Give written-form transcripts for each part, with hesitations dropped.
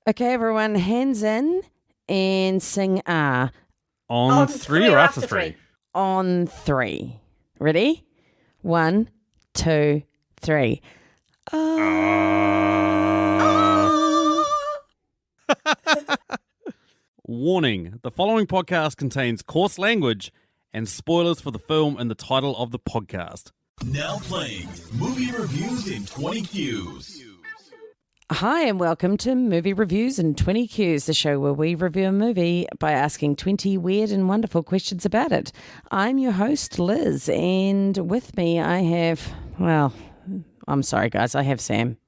Okay, everyone, hands in and sing ah. On three or after three? On three. Ready? 1, 2, 3. Warning, the following podcast contains coarse language and spoilers for the film and the title of the podcast. Now playing movie reviews in 20 Qs. Hi, and welcome to Movie Reviews in 20 Qs, the show where we review a movie by asking 20 weird and wonderful questions about it. I'm your host, Liz, and with me I have, I'm sorry, guys, I have Sam.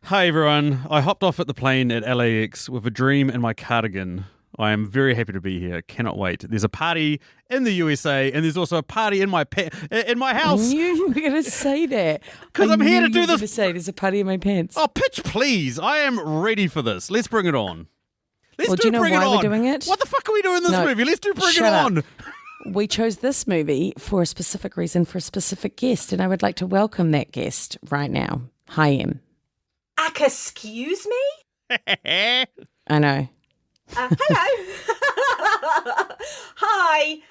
Hi, everyone. I hopped off at the plane at LAX with a dream in my cardigan. I am very happy to be here. Cannot wait. There's a party in the USA, and there's also a party in my house. I knew you were going to say that. Because I'm here to do this. To say there's a party in my pants. Oh, pitch, please. I am ready for this. Let's bring it on. Do you know why we're doing it? What the fuck are we doing in this movie? Let's bring it on. We chose this movie for a specific reason, for a specific guest, and I would like to welcome that guest right now. Hi, Em. Excuse me? I know. Hello. Hi,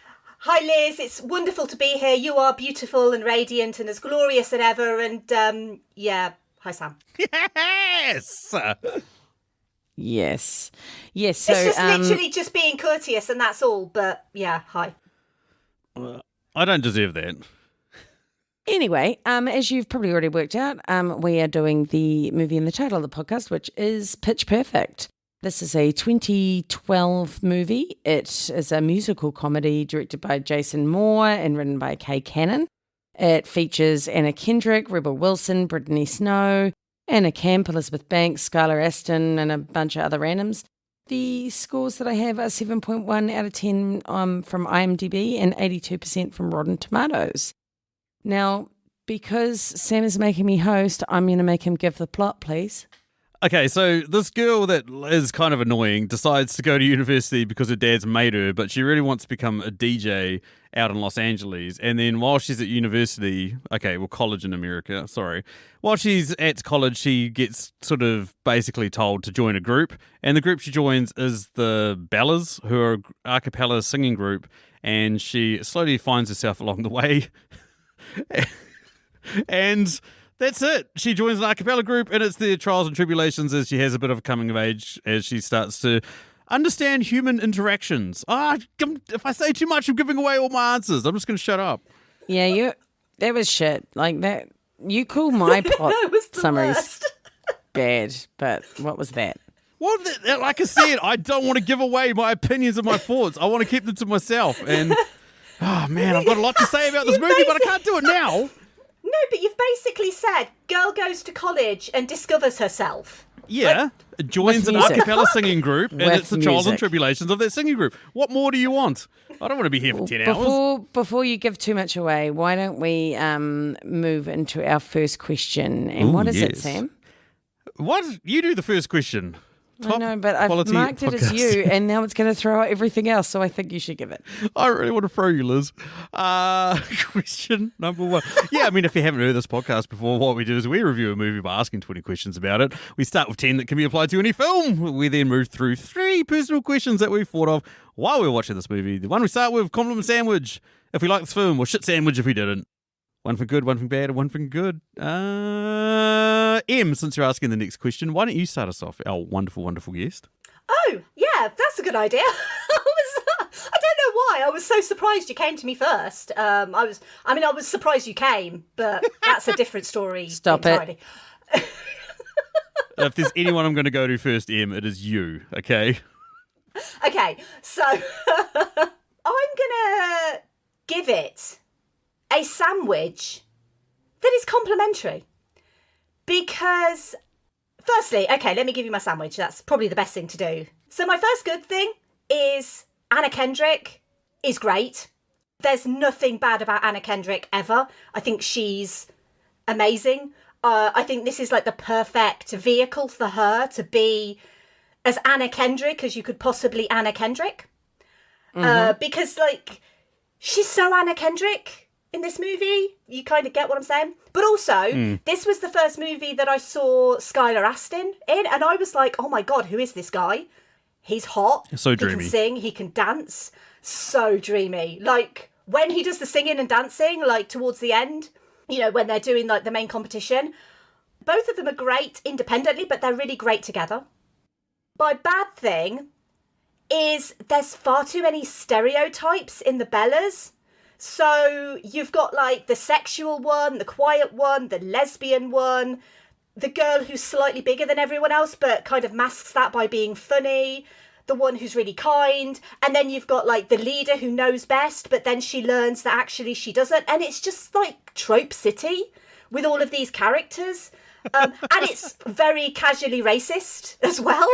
Liz. It's wonderful to be here. You are beautiful and radiant and as glorious as ever. And hi, Sam. Yes. Yes. So it's just literally just being courteous, and that's all. But yeah, hi. I don't deserve that. Anyway, as you've probably already worked out, we are doing the movie in the title of the podcast, which is Pitch Perfect. This is a 2012 movie. It is a musical comedy directed by Jason Moore and written by Kay Cannon. It features Anna Kendrick, Rebel Wilson, Brittany Snow, Anna Camp, Elizabeth Banks, Skylar Aston, and a bunch of other randoms. The scores that I have are 7.1 out of 10 from IMDb and 82% from Rotten Tomatoes. Now, because Sam is making me host, I'm going to make him give the plot, please. Okay, so this girl that is kind of annoying decides to go to university because her dad's made her, but she really wants to become a DJ out in Los Angeles. And then while she's at university, college in America, while she's at college, she gets sort of basically told to join a group. And the group she joins is the Bellas, who are an acapella singing group. And she slowly finds herself along the way. And that's it. She joins an acapella group, and it's their trials and tribulations as she has a bit of a coming of age as she starts to understand human interactions. If I say too much, I'm giving away all my answers. I'm just going to shut up. Yeah, that was shit. Like that. You call my plot summaries bad, but what was that? Well, like I said, I don't want to give away my opinions and my thoughts. I want to keep them to myself. And oh man, I've got a lot to say about this movie, but I can't do it now. No, but you've basically said girl goes to college and discovers herself. Yeah, joins an acapella singing group, and it's the trials and tribulations of that singing group. What more do you want? I don't want to be here for 10 hours. Before you give too much away, why don't we move into our first question? And what is it, Sam? What? You do the first question. I know, but I've marked it as you, and now it's going to throw out everything else, so I think you should give it. I really want to throw you, Liz. Question number 1. Yeah, I mean, if you haven't heard this podcast before, what we do is we review a movie by asking 20 questions about it. We start with 10 that can be applied to any film. We then move through 3 personal questions that we've thought of while we're watching this movie. The one we start with, compliment sandwich, if we like this film, or shit sandwich if we didn't. One for good, one for bad, and one for good. Em, since you're asking the next question, why don't you start us off, our wonderful, wonderful guest? Oh, yeah, that's a good idea. I don't know why. I was so surprised you came to me first. I was surprised you came, but that's a different story. Stop entirely. It. If there's anyone I'm going to go to first, Em, it is you, okay? Okay, so I'm going to give it a sandwich that is complimentary. Because, firstly, okay, let me give you my sandwich. That's probably the best thing to do. So my first good thing is Anna Kendrick is great. There's nothing bad about Anna Kendrick ever. I think she's amazing. I think this is like the perfect vehicle for her to be as Anna Kendrick as you could possibly Anna Kendrick. Because, like, she's so Anna Kendrick. in this movie. You kind of get what I'm saying. But also, this was the first movie that I saw Skylar Astin in, and I was like, oh my God, who is this guy? He's hot. So dreamy. He can sing, he can dance. So dreamy. Like, when he does the singing and dancing, like, towards the end, you know, when they're doing, like, the main competition, both of them are great independently, but they're really great together. My bad thing is there's far too many stereotypes in the Bellas. So you've got, like, the sexual one, the quiet one, the lesbian one, the girl who's slightly bigger than everyone else but kind of masks that by being funny, the one who's really kind, and then you've got, like, the leader who knows best, but then she learns that actually she doesn't, and it's just, like, trope city with all of these characters. And it's very casually racist as well.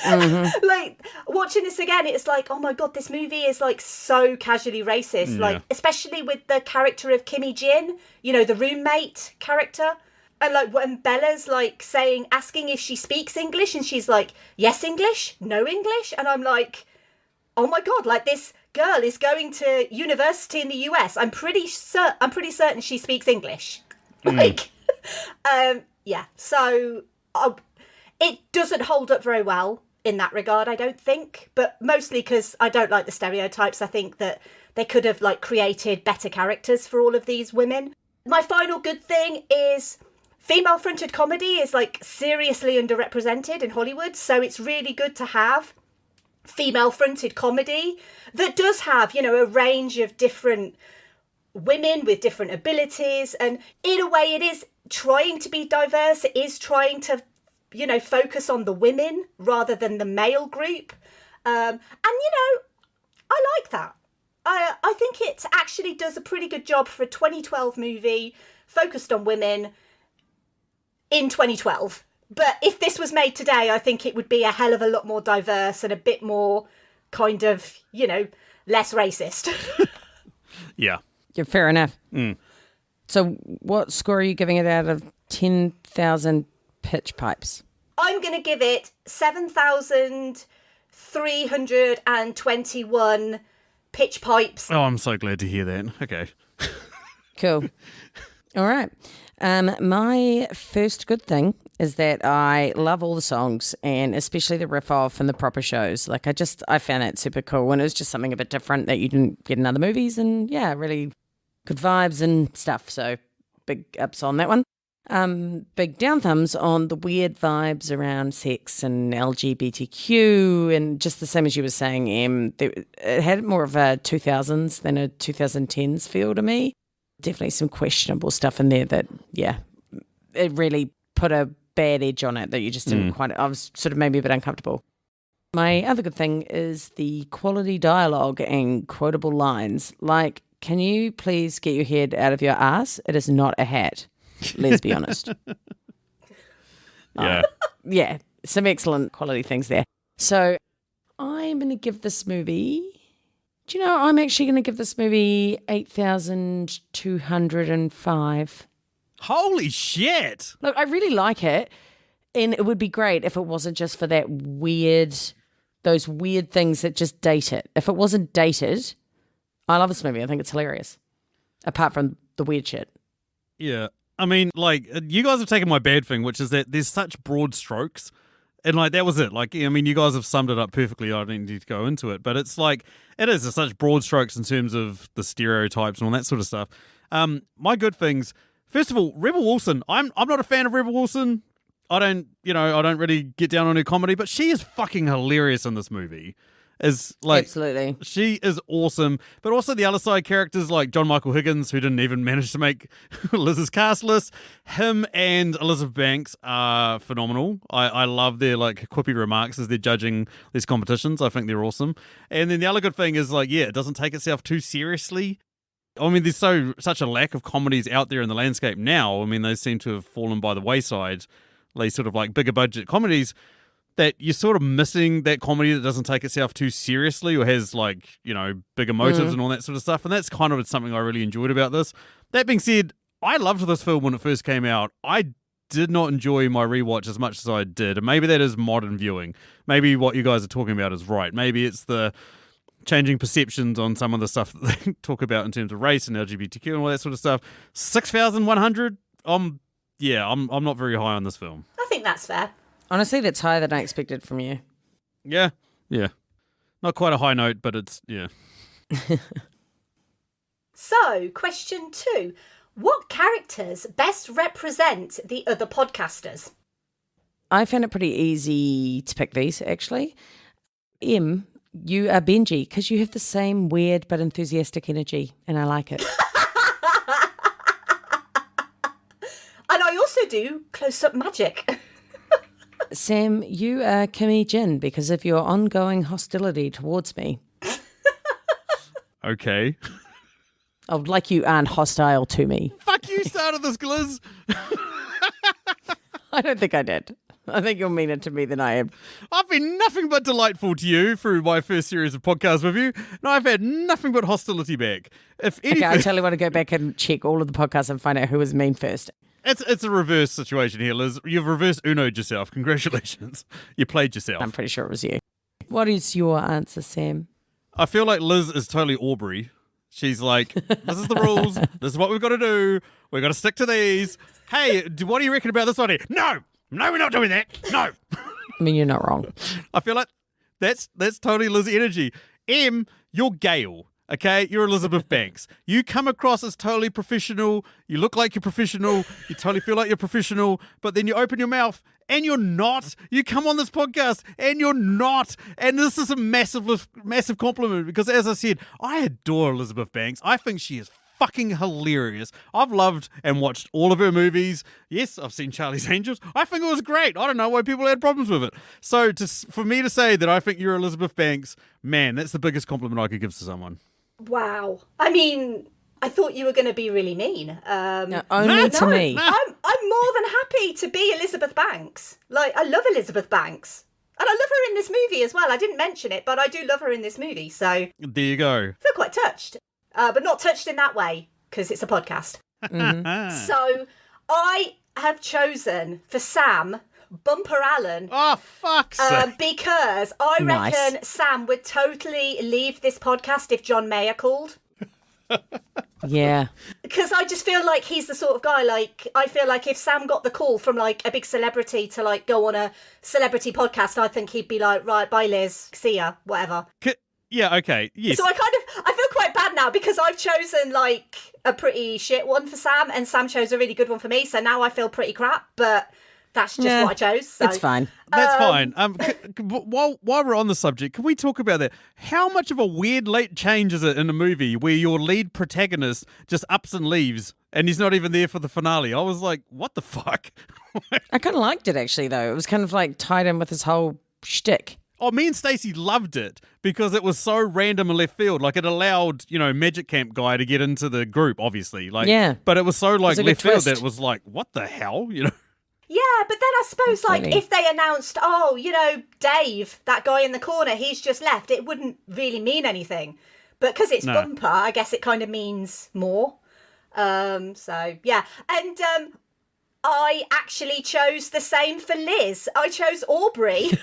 Mm-hmm. Like, watching this again, it's like, oh my God, this movie is, like, so casually racist. Like, especially with the character of Kimmy Jin, you know, the roommate character. And, like, when Bella's, like, asking if she speaks English, and she's like, yes English, no English. And I'm like, oh my God, like, this girl is going to university in the US. I'm pretty certain she speaks English. Like, yeah. So it doesn't hold up very well in that regard, I don't think. But mostly because I don't like the stereotypes. I think that they could have, like, created better characters for all of these women. My final good thing is female-fronted comedy is, like, seriously underrepresented in Hollywood, so it's really good to have female-fronted comedy that does have, you know, a range of different women with different abilities, and in a way it is trying to be diverse. It is trying to, you know, focus on the women rather than the male group. And, you know, I like that. I think it actually does a pretty good job for a 2012 movie focused on women in 2012. But if this was made today, I think it would be a hell of a lot more diverse and a bit more kind of, you know, less racist. Yeah. Yeah, fair enough. Mm. So what score are you giving it out of 10,000 pitch pipes? I'm going to give it 7,321 pitch pipes. Oh, I'm so glad to hear that. Okay. Cool. All right. My first good thing is that I love all the songs, and especially the riff off and the proper shows. Like, I found it super cool, and it was just something a bit different that you didn't get in other movies, and yeah, really good vibes and stuff. So big ups on that one. Big down thumbs on the weird vibes around sex and LGBTQ, and just the same as you were saying, it had more of a 2000s than a 2010s feel to me. Definitely some questionable stuff in there that, yeah, it really put a bad edge on it that you just didn't quite, I was sort of maybe a bit uncomfortable. My other good thing is the quality dialogue and quotable lines. Like, can you please get your head out of your ass? It is not a hat. Let's be honest. Yeah. Yeah, some excellent quality things there. So I'm going to give this movie... Do you know, I'm actually going to give this movie 8,205. Holy shit! Look, I really like it, and it would be great if it wasn't just for those weird things that just date it. If it wasn't dated, I love this movie. I think it's hilarious, apart from the weird shit. Yeah. I mean, like, you guys have taken my bad thing, which is that there's such broad strokes. And, like, that was it. Like, I mean, you guys have summed it up perfectly. I don't need to go into it. But it's like, it is such broad strokes in terms of the stereotypes and all that sort of stuff. My good things, first of all, Rebel Wilson. I'm not a fan of Rebel Wilson. I don't really get down on her comedy, but she is fucking hilarious in this movie. Is like, absolutely, she is awesome. But also the other side characters like John Michael Higgins, who didn't even manage to make Liz's cast list. Him and Elizabeth Banks are phenomenal. I love their, like, quippy remarks as they're judging these competitions. I think they're awesome. And then the other good thing is, like, yeah, it doesn't take itself too seriously. I mean, there's such a lack of comedies out there in the landscape now. I mean, they seem to have fallen by the wayside. These sort of, like, bigger budget comedies, that you're sort of missing that comedy that doesn't take itself too seriously or has, like, you know, bigger motives and all that sort of stuff. And that's kind of something I really enjoyed about this. That being said, I loved this film when it first came out. I did not enjoy my rewatch as much as I did. And maybe that is modern viewing. Maybe what you guys are talking about is right. Maybe it's the changing perceptions on some of the stuff that they talk about in terms of race and LGBTQ and all that sort of stuff. 6,100. Yeah, I'm not very high on this film. I think that's fair. Honestly, that's higher than I expected from you. Yeah. Not quite a high note, but it's, yeah. So, question 2. What characters best represent the other podcasters? I found it pretty easy to pick these, actually. Em, you are Benji because you have the same weird but enthusiastic energy, and I like it. And I also do close-up magic. Sam, you are Kimmy Jin because of your ongoing hostility towards me. Okay. Oh, like you aren't hostile to me. Fuck, you started this, Gliz. I don't think I did. I think you're meaner to me than I am. I've been nothing but delightful to you through my first series of podcasts with you, and I've had nothing but hostility back. If anything, Okay, I totally want to go back and check all of the podcasts and find out who was mean first. it's a reverse situation here, Liz. You've reverse Uno'd yourself. Congratulations. You played yourself. I'm pretty sure it was you. What is your answer, Sam? I feel like Liz is totally Aubrey. She's like, this is the rules. This is what we've got to do. We've got to stick to these. Hey, what do you reckon about this idea? No, we're not doing that. No. I mean, you're not wrong. I feel like that's totally Liz energy. Em, you're Gail. Okay, you're Elizabeth Banks. You come across as totally professional. You look like you're professional. You totally feel like you're professional. But then you open your mouth and you're not. You come on this podcast and you're not. And this is a massive compliment because, as I said, I adore Elizabeth Banks. I think she is fucking hilarious. I've loved and watched all of her movies. Yes, I've seen Charlie's Angels. I think it was great. I don't know why people had problems with it. So for me to say that I think you're Elizabeth Banks, man, that's the biggest compliment I could give to someone. Wow. I mean, I thought you were going to be really mean. No, only to me. I'm more than happy to be Elizabeth Banks. Like, I love Elizabeth Banks. And I love her in this movie as well. I didn't mention it, but I do love her in this movie. So there you go. I feel quite touched. But not touched in that way, because it's a podcast. Mm-hmm. So I have chosen for Sam Bumper Allen. Oh, fuck's sake. Because I Nice. reckon Sam would totally leave this podcast if John Mayer called. Yeah. Because I just feel like he's the sort of guy, like, I feel like if Sam got the call from, like, a big celebrity to, like, go on a celebrity podcast, I think he'd be like, right, bye, Liz, see ya, whatever. Yeah, okay, yes. So I feel quite bad now because I've chosen, like, a pretty shit one for Sam, and Sam chose a really good one for me, so now I feel pretty crap, but that's just what I chose. So. It's fine. That's fine. While we're on the subject, can we talk about that? How much of a weird late change is it in a movie where your lead protagonist just ups and leaves and he's not even there for the finale? I was like, what the fuck? I kind of liked it, actually, though. It was kind of like tied in with his whole shtick. Oh, me and Stacey loved it because it was so random and left field. Like, it allowed, Magic Camp guy to get into the group, obviously. Like, yeah. But it was so, like, It was a good left field twist. that it was like, what the hell? Yeah, but then I suppose, like, Funny. if they announced, Dave, that guy in the corner, he's just left, it wouldn't really mean anything. But because it's No. Bumper, I guess it kind of means more. So, yeah. And I actually chose the same for Liz. I chose Aubrey. She's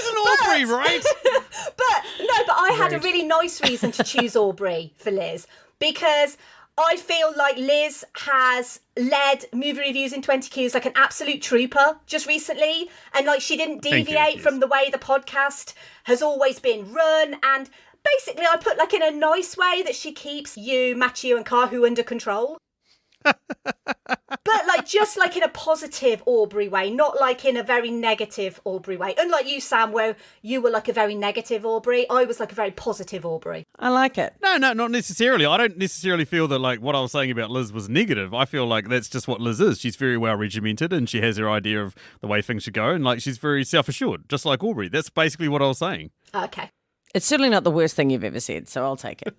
an Aubrey, right? But I had a really nice reason to choose Aubrey for Liz because I feel like Liz has led movie reviews in 20 Qs like an absolute trooper just recently. And like she didn't Thank you, deviate yes. from the way the podcast has always been run. And basically I put like in a nice way that she keeps you, Matthew and Kahu under control. But like just like in a positive Aubrey way, not like in a very negative Aubrey way. Unlike you, Sam, where you were like a very negative Aubrey, I was like a very positive Aubrey. I like it. No, not necessarily. I don't necessarily feel that like what I was saying about Liz was negative. I feel like that's just what Liz is. She's very well regimented and she has her idea of the way things should go, and like she's very self-assured, just like Aubrey. That's basically what I was saying. Okay. It's certainly not the worst thing you've ever said, so I'll take it.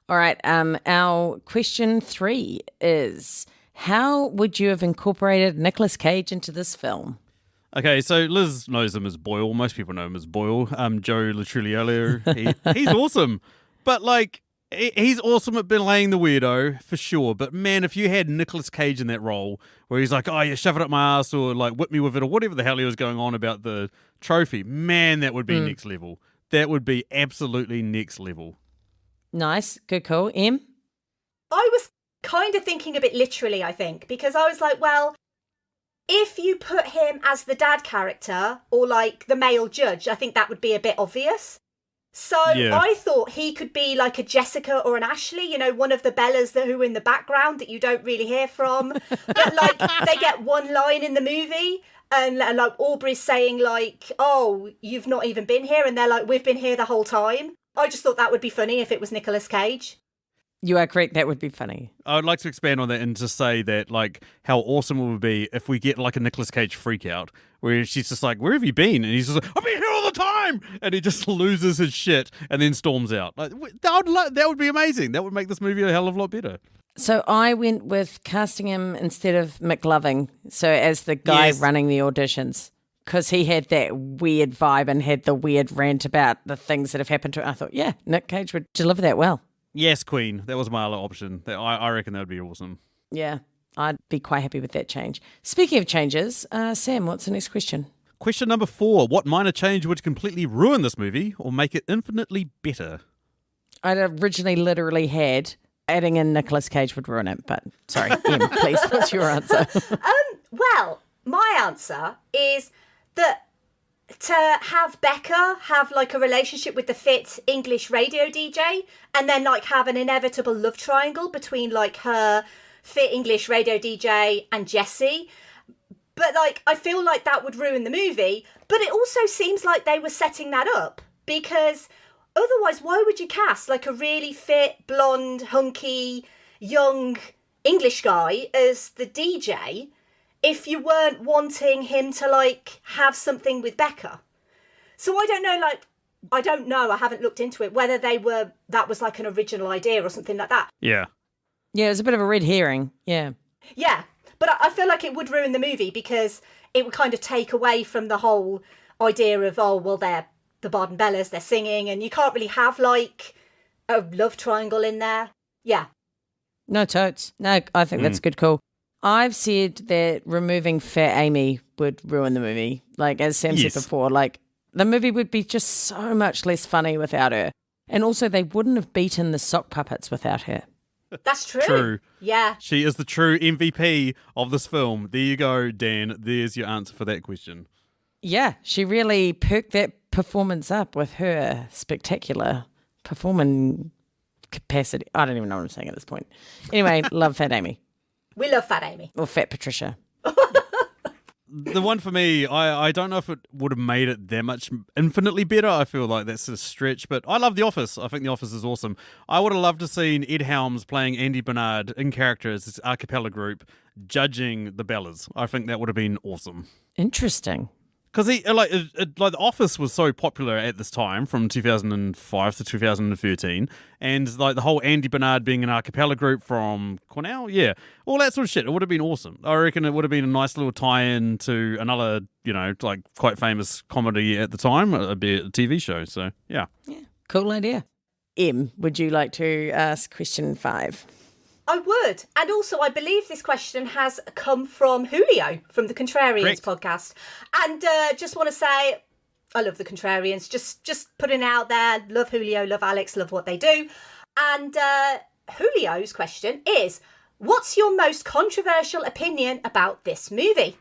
All right, our question 3 is, how would you have incorporated Nicolas Cage into this film? Okay, so Liz knows him as Boyle. Most people know him as Boyle. Joe Latruliello, he's awesome. But like, He's awesome at belaying the weirdo, for sure. But man, if you had Nicolas Cage in that role, where he's like, oh, yeah, shove it up my ass, or like whip me with it, or whatever the hell he was going on about the trophy, man, that would be next level. That would be absolutely next level. Nice. Good call. Em? I was kind of thinking a bit literally, I think, because I was like, well, if you put him as the dad character or like the male judge, I think that would be a bit obvious. So I thought he could be like a Jessica or an Ashley, you know, one of the Bellas who are in the background that you don't really hear from. But like they get one line in the movie and like Aubrey's saying like, oh, you've not even been here. And they're like, we've been here the whole time. I just thought that would be funny if it was Nicolas Cage. You are correct. That would be funny. I would like to expand on that and just say that, like, how awesome it would be if we get, like, a Nicolas Cage freak out where she's just like, where have you been? And he's just like, I've been here all the time! And he just loses his shit and then storms out. Like, that would be amazing. That would make this movie a hell of a lot better. So I went with casting him instead of McLovin, so as the guy running the auditions, because he had that weird vibe and had the weird rant about the things that have happened to him. I thought, yeah, Nick Cage would deliver that well. Yes, Queen. That was my other option. I reckon that would be awesome. Yeah, I'd be quite happy with that change. Speaking of changes, Sam, what's the next question? Question number 4. What minor change would completely ruin this movie or make it infinitely better? I'd originally literally had adding in Nicolas Cage would ruin it, but sorry, Em, please, what's your answer? Well, my answer is that to have Becca have like a relationship with the fit English radio DJ and then like have an inevitable love triangle between like her fit English radio DJ and Jesse. But like, I feel like that would ruin the movie, but it also seems like they were setting that up because otherwise why would you cast like a really fit, blonde, hunky, young English guy as the DJ if you weren't wanting him to, like, have something with Becca? So I don't know, I haven't looked into it, whether that was, like, an original idea or something like that. Yeah. Yeah, it was a bit of a red herring, yeah. Yeah, but I feel like it would ruin the movie because it would kind of take away from the whole idea of, oh, well, they're the Baden Bellas, they're singing, and you can't really have, like, a love triangle in there. Yeah. No, totes. No, I think that's a good call. I've said that removing Fat Amy would ruin the movie. Like, as Sam said before, like, the movie would be just so much less funny without her. And also, they wouldn't have beaten the sock puppets without her. That's true. True. Yeah. She is the true MVP of this film. There you go, Dan. There's your answer for that question. Yeah, she really perked that performance up with her spectacular performing capacity. I don't even know what I'm saying at this point. Anyway, love Fat Amy. We love Fat Amy. Or Fat Patricia. The one for me, I don't know if it would have made it that much infinitely better. I feel like that's a stretch, but I love The Office. I think The Office is awesome. I would have loved to have seen Ed Helms playing Andy Bernard in character as this a cappella group judging the Bellas. I think that would have been awesome. Interesting. Because The Office was so popular at this time, from 2005 to 2013, and like the whole Andy Bernard being an a cappella group from Cornell, yeah, all that sort of shit. It would have been awesome. I reckon it would have been a nice little tie-in to another, like quite famous comedy at the time, a TV show. So yeah, Cool idea. Em, would you like to ask question 5? I would. And also, I believe this question has come from Julio from the Contrarians podcast. And just want to say, I love the Contrarians. Just putting it out there. Love Julio, love Alex, love what they do. And Julio's question is, what's your most controversial opinion about this movie?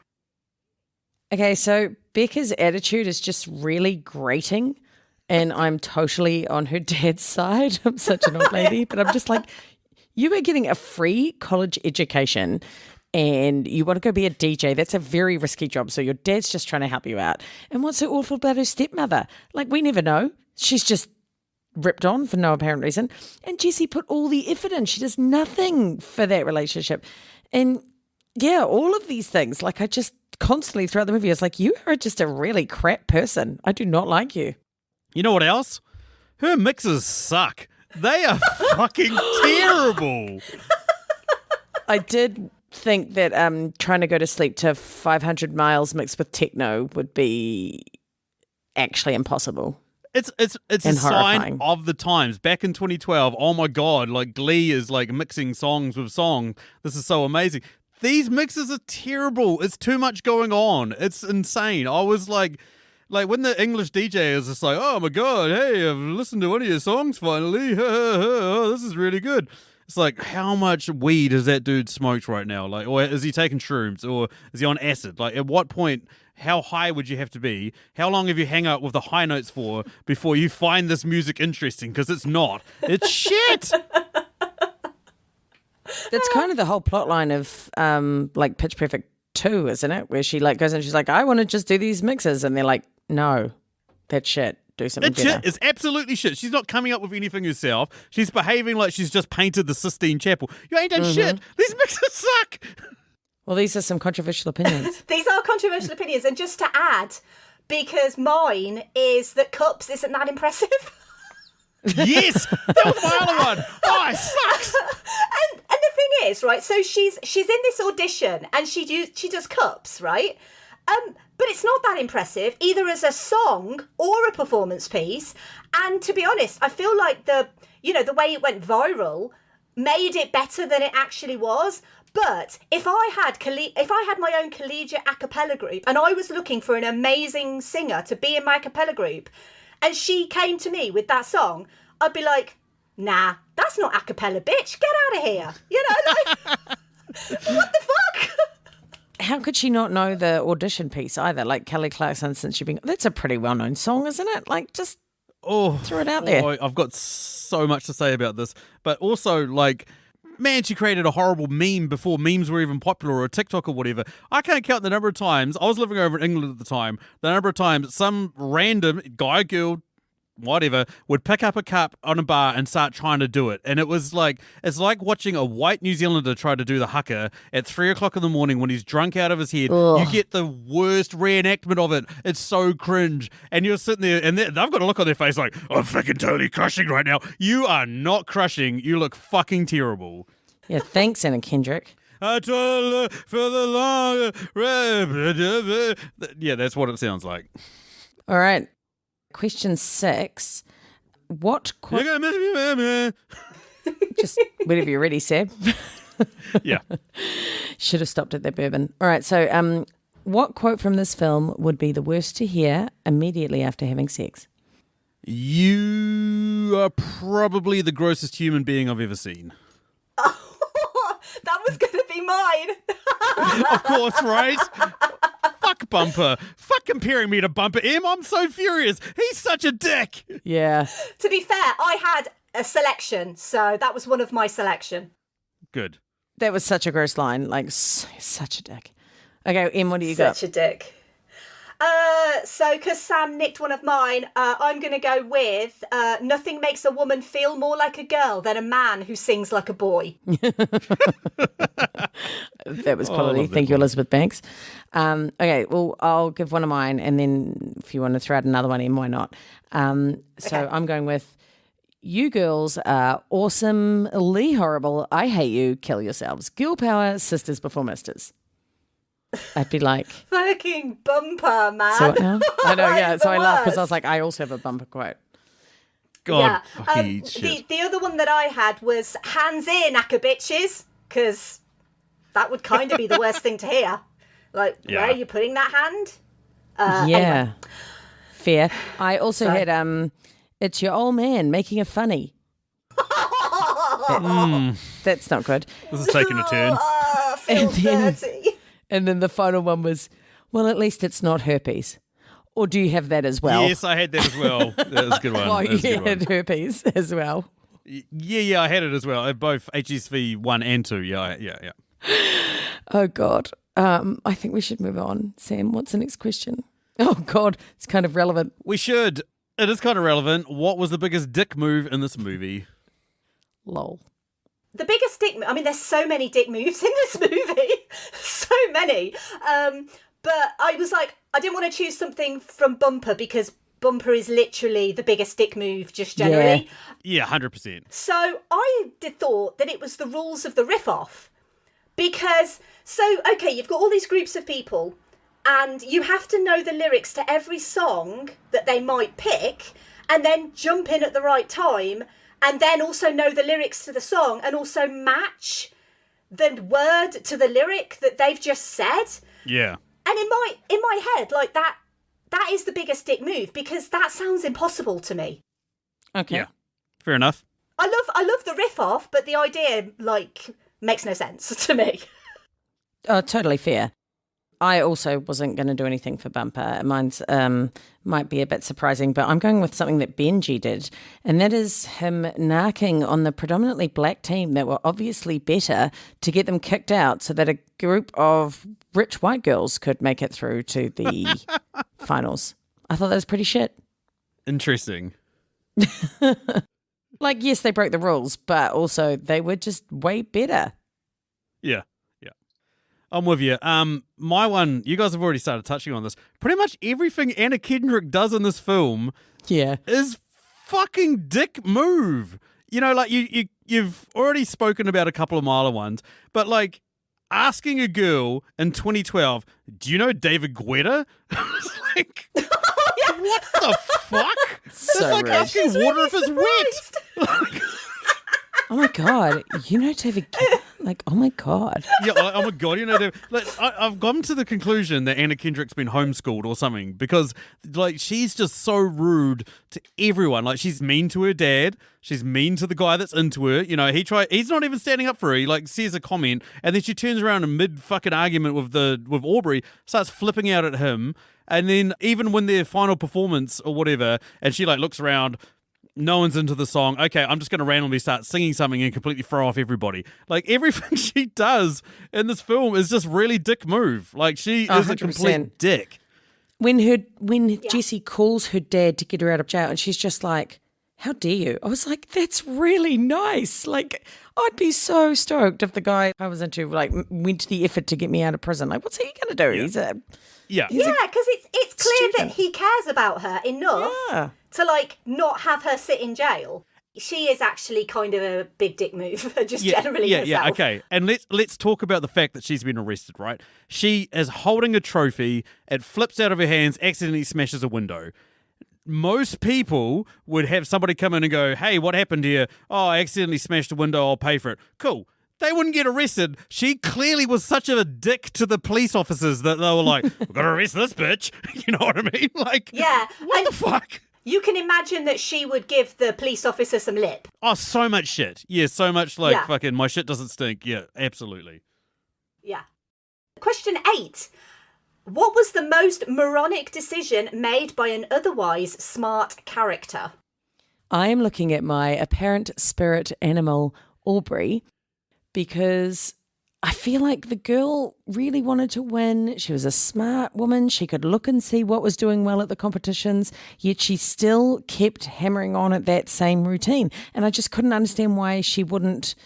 Okay, so Becca's attitude is just really grating. And I'm totally on her dad's side. I'm such an old lady. But I'm just like, you are getting a free college education and you want to go be a DJ. That's a very risky job. So your dad's just trying to help you out. And what's so awful about her stepmother? Like, we never know. She's just ripped on for no apparent reason. And Jessie put all the effort in. She does nothing for that relationship. And yeah, all of these things, like I just constantly throughout the movie, I was like, you are just a really crap person. I do not like you. You know what else? Her mixes suck. They are fucking terrible. I did think that trying to go to sleep to 500 miles mixed with techno would be actually impossible. It's a And sign horrifying. of the times. Back in 2012, oh my God, like Glee is like mixing songs with song. This is so amazing. These mixes are terrible. It's too much going on. It's insane. I was like when the English DJ is just like, oh my God, hey, I've listened to one of your songs finally. Oh, this is really good. It's like, how much weed has that dude smoked right now? Like, or is he taking shrooms, or is he on acid? Like, at what point, how high would you have to be? How long have you hang out with the high notes for before you find this music interesting? Because it's not. It's shit. That's kind of the whole plot line of like Pitch Perfect 2, isn't it? Where she like goes and she's like, I want to just do these mixes. And they're like, no, that's shit. Do something It's better. shit. It's absolutely shit. She's not coming up with anything herself. She's behaving like she's just painted the Sistine Chapel. You ain't done shit. These mixes suck. Well, these are some controversial opinions. These are controversial opinions. And just to add, because mine is that Cups isn't that impressive. Yes, that was my other one. Oh, it sucks. And the thing is, right, so she's in this audition and she does Cups, right? But it's not that impressive, either as a song or a performance piece. And to be honest, I feel like the way it went viral made it better than it actually was. But if I had my own collegiate a cappella group and I was looking for an amazing singer to be in my a cappella group, and she came to me with that song, I'd be like, nah, that's not a cappella, bitch. Get out of here. You know, like, what the fuck? How could she not know the audition piece either? Like Kelly Clarkson, since you've been... That's a pretty well-known song, isn't it? Like, just throw it out there. I've got so much to say about this. But also, like, man, she created a horrible meme before memes were even popular, or a TikTok or whatever. I can't count the number of times. I was living over in England at the time. The number of times some random guy, girl, whatever, would pick up a cup on a bar and start trying to do it. And it was like, it's like watching a white New Zealander try to do the haka at 3 o'clock in the morning when he's drunk out of his head. Ugh. You get the worst reenactment of it. It's so cringe. And you're sitting there and they've got a look on their face like, I'm fucking totally crushing right now. You are not crushing. You look fucking terrible. Yeah, thanks, Anna Kendrick. I told her for the long... Yeah, that's what it sounds like. All right. Question 6. What quote... You're gonna miss me, man. Just whenever you're ready, Seb. Yeah. Should have stopped at that bourbon. All right, so what quote from this film would be the worst to hear immediately after having sex? You are probably the grossest human being I've ever seen. That was going to be mine. Of course, right? Fuck Bumper. Fuck comparing me to Bumper M. I'm so furious. He's such a dick. Yeah. To be fair, I had a selection, so that was one of my selection. Good. That was such a gross line. Like, such a dick. Okay, Em, what do you got? Such a dick. So because Sam nicked one of mine, I'm going to go with nothing makes a woman feel more like a girl than a man who sings like a boy. That was quality. Thank you, Elizabeth Banks. Okay, well, I'll give one of mine, and then if you want to throw out another one in, why not? So Okay. I'm going with, you girls are awesomely horrible. I hate you. Kill yourselves. Girl power, sisters before misters. I'd be like... Fucking Bumper, man. So what now? I know, yeah. It's So the I laughed because I worst. was like, I also have a Bumper quote. God, fucking eat the, shit. the other one that I had was hands in, acca bitches, because that would kind of be the worst thing to hear. Like, Yeah. where are you putting that hand? Yeah. Anyway. Fair. I also Sorry. had, it's your old man making a funny. That's not good. This is taking a turn. I feel And then- dirty. And then the final one was, well, at least it's not herpes. Or do you have that as well? Yes, I had that as well. That was a good one. Oh, That was a you good one. had herpes as well. Yeah, I had it as well. Both HSV 1 and 2. Yeah. Oh, God. I think we should move on. Sam, what's the next question? Oh, God. It's kind of relevant. We should. It is kind of relevant. What was the biggest dick move in this movie? Lol. The biggest dick... I mean, there's so many dick moves in this movie. So many. But I was like, I didn't want to choose something from Bumper because Bumper is literally the biggest dick move just generally. Yeah, 100%. So I thought that it was the rules of the riff-off. Because, okay, you've got all these groups of people and you have to know the lyrics to every song that they might pick. and then jump in at the right time, and then also know the lyrics to the song and also match the word to the lyric that they've just said. Yeah. And in my head, like that is the biggest dick move, because that sounds impossible to me. Okay. Yeah. Fair enough. I love the riff off, but the idea, like, makes no sense to me. Oh, totally fair. I also wasn't going to do anything for bumper. Mine's might be a bit surprising, but I'm going with something that Benji did, and that is him narking on the predominantly black team that were obviously better to get them kicked out so that a group of rich white girls could make it through to the finals. I thought that was pretty shit. Interesting. Like, yes, they broke the rules, but also they were just way better. Yeah. I'm with you. My one, you guys have already started touching on this. Pretty much everything Anna Kendrick does in this film is fucking dick move. You know, like you've already spoken about a couple of Marla ones, but like asking a girl in 2012, do you know David Guetta? It's like, what the fuck? It's like rude. asking water if it's wet. Oh my God, you know David Guetta? Like, oh my God. Yeah, oh my God, you know, like, I've come to the conclusion that Anna Kendrick's been homeschooled or something, because like she's just so rude to everyone. Like, she's mean to her dad, she's mean to the guy that's into her. You know, he's not even standing up for her. He like says a comment, and then she turns around in mid fucking argument with Aubrey, starts flipping out at him, and then even when their final performance or whatever, and she like looks around. No one's into the song. Okay, I'm just going to randomly start singing something and completely throw off everybody. Like, everything she does in this film is just really dick move. Like, she is a 100%. complete dick. When Jessie calls her dad to get her out of jail, and she's just like, how dare you? I was like, that's really nice. Like, I'd be so stoked if the guy I was into, like, went to the effort to get me out of prison. Like, what's he going to do? Yeah. Yeah, because it's clear that he cares about her enough to, like, not have her sit in jail. She is actually kind of a big dick move, just generally herself. Yeah, okay. And let's talk about the fact that she's been arrested, right? She is holding a trophy, it flips out of her hands, accidentally smashes a window. Most people would have somebody come in and go, hey, what happened here? Oh, I accidentally smashed a window, I'll pay for it. Cool. They wouldn't get arrested. She clearly was such a dick to the police officers that they were like, we've got to arrest this bitch. You know what I mean? Like, yeah. What the fuck? You can imagine that she would give the police officer some lip. Oh, so much shit. Yeah, so much like fucking my shit doesn't stink. Yeah, absolutely. Yeah. Question 8. What was the most moronic decision made by an otherwise smart character? I am looking at my apparent spirit animal, Aubrey, because I feel like the girl really wanted to win. She was a smart woman. She could look and see what was doing well at the competitions, yet she still kept hammering on at that same routine. And I just couldn't understand why she wouldn't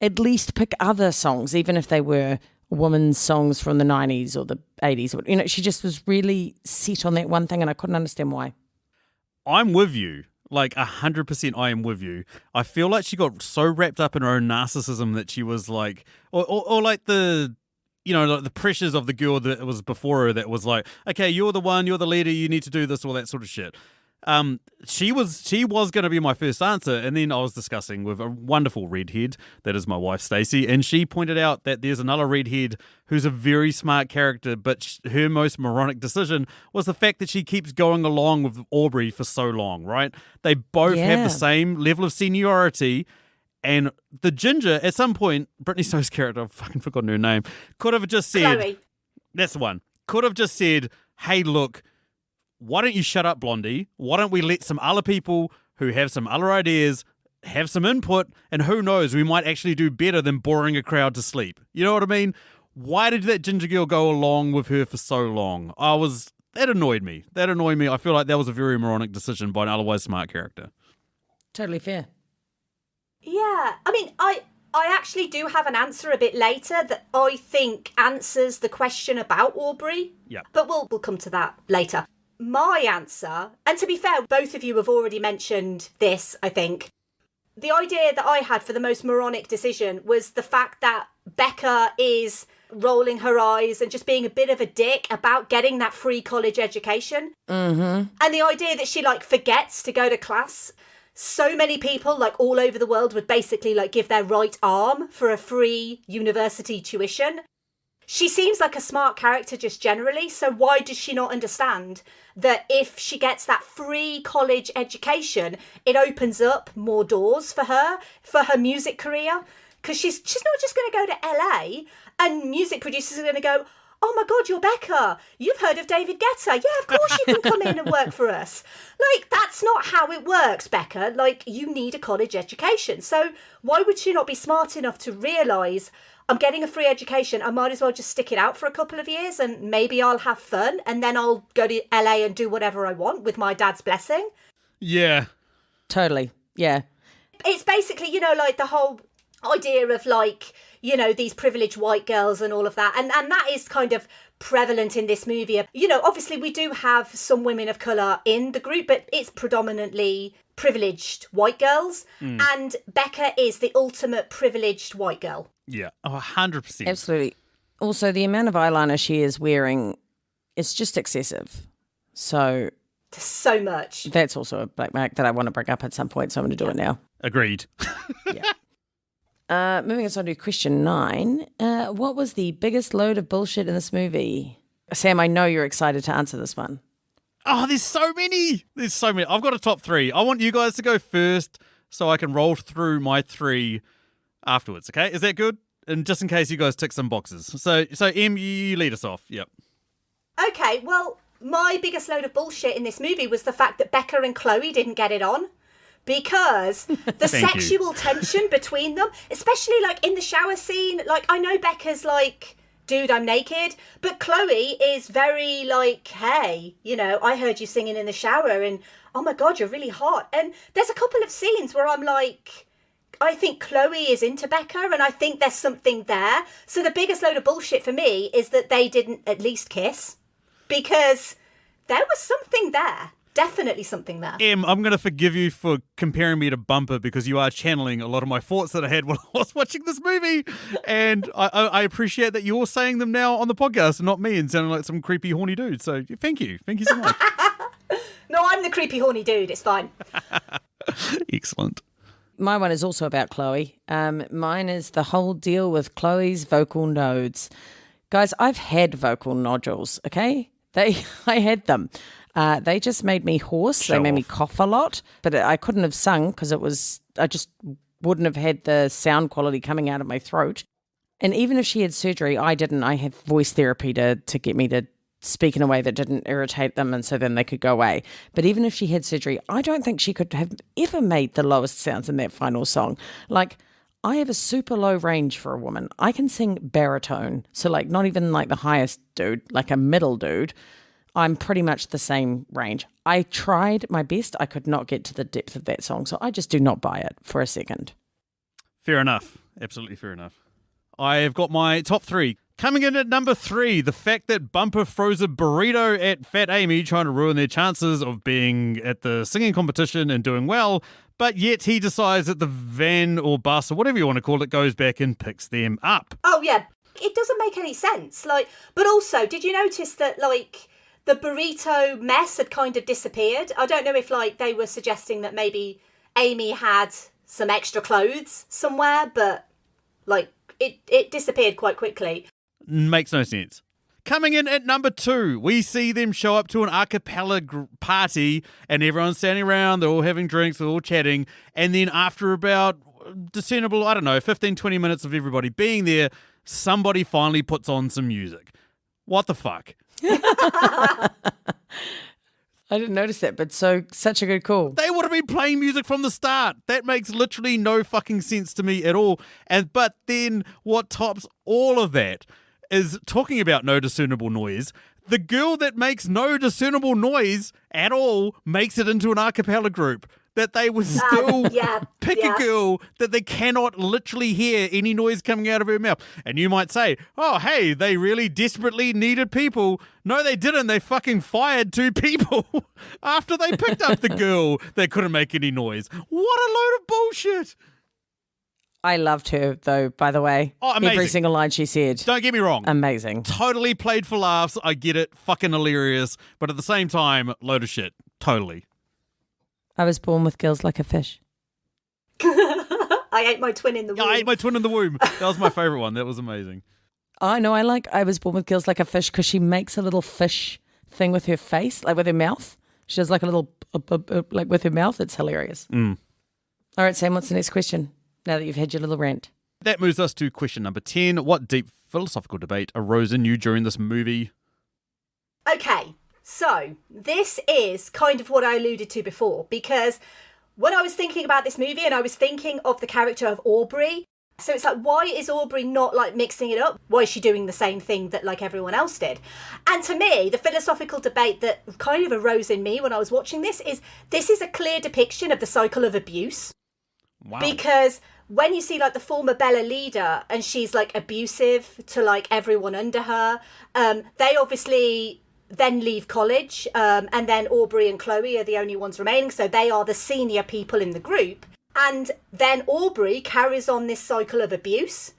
at least pick other songs, even if they were women's songs from the 90s or the 80s. You know, she just was really set on that one thing, and I couldn't understand why. I'm with you. Like 100% I am with you. I feel like she got so wrapped up in her own narcissism that she was like, or like the, you know, like the pressures of the girl that was before her that was like, okay, you're the one, you're the leader, you need to do this, all that sort of shit. She was going to be my first answer, and then I was discussing with a wonderful redhead that is my wife Stacey, and she pointed out that there's another redhead who's a very smart character, but her most moronic decision was the fact that she keeps going along with Aubrey for so long, right? They both have the same level of seniority, and the ginger at some point, Brittany Snow's character, I've fucking forgotten her name, could have just said, Chloe. That's the one, could have just said, hey, look, why don't you shut up, Blondie? Why don't we let some other people who have some other ideas have some input, and who knows, we might actually do better than boring a crowd to sleep. You know what I mean? Why did that ginger girl go along with her for so long? That annoyed me. I feel like that was a very moronic decision by an otherwise smart character. Totally fair. Yeah. I mean, I actually do have an answer a bit later that I think answers the question about Aubrey. Yeah. But we'll come to that later. My answer, and to be fair, both of you have already mentioned this, I think. The idea that I had for the most moronic decision was the fact that Becca is rolling her eyes and just being a bit of a dick about getting that free college education. Mm-hmm. And the idea that she like forgets to go to class. So many people like all over the world would basically like give their right arm for a free university tuition. She seems like a smart character just generally, so why does she not understand that if she gets that free college education, it opens up more doors for her music career? Because she's not just going to go to LA and music producers are going to go, oh my God, you're Becca. You've heard of David Guetta. Yeah, of course you can come in and work for us. Like, that's not how it works, Becca. Like, you need a college education. So why would she not be smart enough to realise, I'm getting a free education, I might as well just stick it out for a couple of years and maybe I'll have fun and then I'll go to LA and do whatever I want with my dad's blessing? Yeah. Totally. Yeah. It's basically, you know, like the whole idea of like, you know, these privileged white girls and all of that. And that is kind of prevalent in this movie. You know, obviously we do have some women of colour in the group, but it's predominantly privileged white girls. And Becca is the ultimate privileged white girl. Yeah. Oh, 100%. Absolutely. Also, the amount of eyeliner she is wearing is just excessive. So Much. that's also a black mark that I want to bring up at some point, so I'm going to do it now. Agreed. Moving us on to question 9. What was the biggest load of bullshit in this movie? Sam, I know you're excited to answer this one. Oh, there's so many. I've got a top 3. I want you guys to go first so I can roll through my 3 afterwards, okay? Is that good? And just in case you guys tick some boxes. So Em, you lead us off. Yep. Okay, well, my biggest load of bullshit in this movie was the fact that Becca and Chloe didn't get it on. Because the sexual tension between them, especially like in the shower scene, like I know Becca's like, dude, I'm naked, but Chloe is very like, hey, you know, I heard you singing in the shower and oh my God, you're really hot. And there's a couple of scenes where I'm like, I think Chloe is into Becca and I think there's something there. So the biggest load of bullshit for me is that they didn't at least kiss, because there was something there. Definitely something there. Em, I'm going to forgive you for comparing me to Bumper because you are channeling a lot of my thoughts that I had when I was watching this movie. And I appreciate that you're saying them now on the podcast and not me and sounding like some creepy, horny dude. So thank you. Thank you so much. No, I'm the creepy, horny dude. It's fine. Excellent. My one is also about Chloe. Mine is the whole deal with Chloe's vocal nodes. Guys, I've had vocal nodules, okay? I had them. They just made me hoarse. They made me cough a lot, but I couldn't have sung because I just wouldn't have had the sound quality coming out of my throat. And even if she had surgery, I didn't. I had voice therapy to get me to speak in a way that didn't irritate them, and so then they could go away. But even if she had surgery, I don't think she could have ever made the lowest sounds in that final song. Like, I have a super low range for a woman. I can sing baritone, so like not even like the highest dude, like a middle dude. I'm pretty much the same range. I tried my best. I could not get to the depth of that song, so I just do not buy it for a second. Fair enough. Absolutely fair enough. I've got my top 3. Coming in at number 3, the fact that Bumper throws a burrito at Fat Amy, trying to ruin their chances of being at the singing competition and doing well, but yet he decides that the van or bus or whatever you want to call it goes back and picks them up. Oh, yeah. It doesn't make any sense. Like, but also, did you notice that, like, the burrito mess had kind of disappeared? I don't know if, like, they were suggesting that maybe Amy had some extra clothes somewhere, but, like, it disappeared quite quickly. Makes no sense. Coming in at number 2, we see them show up to an acapella party and everyone's standing around, they're all having drinks, they're all chatting, and then after about discernible, 15, 20 minutes of everybody being there, somebody finally puts on some music. What the fuck? I didn't notice that, but such a good call. They would have been playing music from the start. That makes literally no fucking sense to me at all. But then what tops all of that is, talking about no discernible noise, the girl that makes no discernible noise at all makes it into an a cappella group. That they would still pick a girl that they cannot literally hear any noise coming out of her mouth. And you might say, oh, hey, they really desperately needed people. No, they didn't. They fucking fired 2 people after they picked up the girl that couldn't make any noise. What a load of bullshit. I loved her, though, by the way. Oh, amazing. Every single line she said. Don't get me wrong. Amazing. Totally played for laughs. I get it. Fucking hilarious. But at the same time, load of shit. Totally. I was born with gills like a fish. I ate my twin in the womb. I ate my twin in the womb. That was my favourite one. That was amazing. I know. I was born with gills like a fish because she makes a little fish thing with her face, like with her mouth. She does like a little, like with her mouth. It's hilarious. Mm. All right, Sam, what's the next question? Now that you've had your little rant. That moves us to question number 10. What deep philosophical debate arose in you during this movie? Okay, so this is kind of what I alluded to before, because when I was thinking about this movie and I was thinking of the character of Aubrey, so it's like, why is Aubrey not like mixing it up? Why is she doing the same thing that like everyone else did? And to me, the philosophical debate that kind of arose in me when I was watching this is a clear depiction of the cycle of abuse. Wow. Because when you see like the former Bella leader and she's like abusive to like everyone under her, they obviously then leave college, and then Aubrey and Chloe are the only ones remaining, so they are the senior people in the group. And then Aubrey carries on this cycle of abuse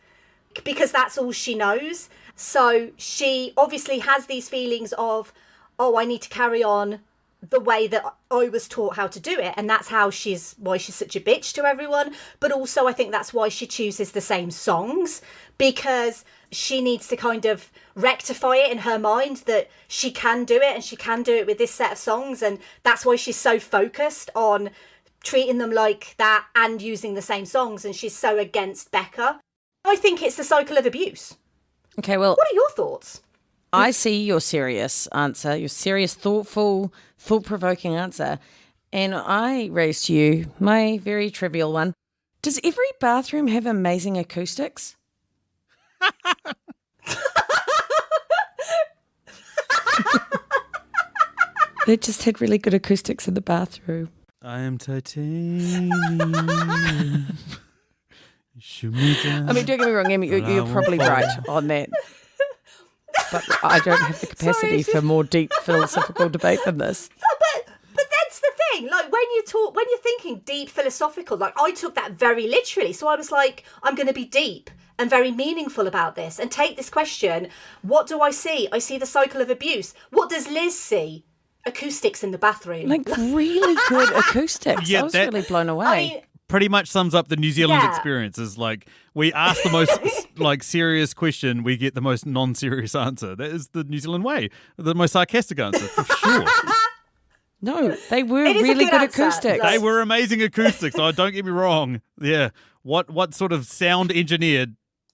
because that's all she knows. So she obviously has these feelings of, oh, I need to carry on the way that I was taught how to do it. And that's why she's such a bitch to everyone. But also I think that's why she chooses the same songs, because she needs to kind of rectify it in her mind that she can do it and she can do it with this set of songs. And that's why she's so focused on treating them like that and using the same songs, and she's so against Becca. I think it's the cycle of abuse. Okay, well, what are your thoughts? I see your serious answer, your serious, thoughtful, thought-provoking answer, and I raise to you my very trivial one. Does every bathroom have amazing acoustics? They just had really good acoustics in the bathroom. I am titanium. Shoot me down. I mean, don't get me wrong, Emmy, you're probably right on that. But I don't have the capacity for more deep philosophical debate than this. But that's the thing. Like when you're thinking deep philosophical, like I took that very literally. So I was like, I'm going to be deep and very meaningful about this and take this question. What do I see? I see the cycle of abuse. What does Liz see? Acoustics in the bathroom. Like really good acoustics. Yeah, I was really blown away. I mean, pretty much sums up the New Zealand Yeah. experience. Is like we ask the most like serious question, we get the most non-serious answer. That is the New Zealand way. The most sarcastic answer, for sure. No, they were It is a really good good answer. acoustics. They were amazing acoustics. Oh, don't get me wrong. Yeah. What sort of sound engineer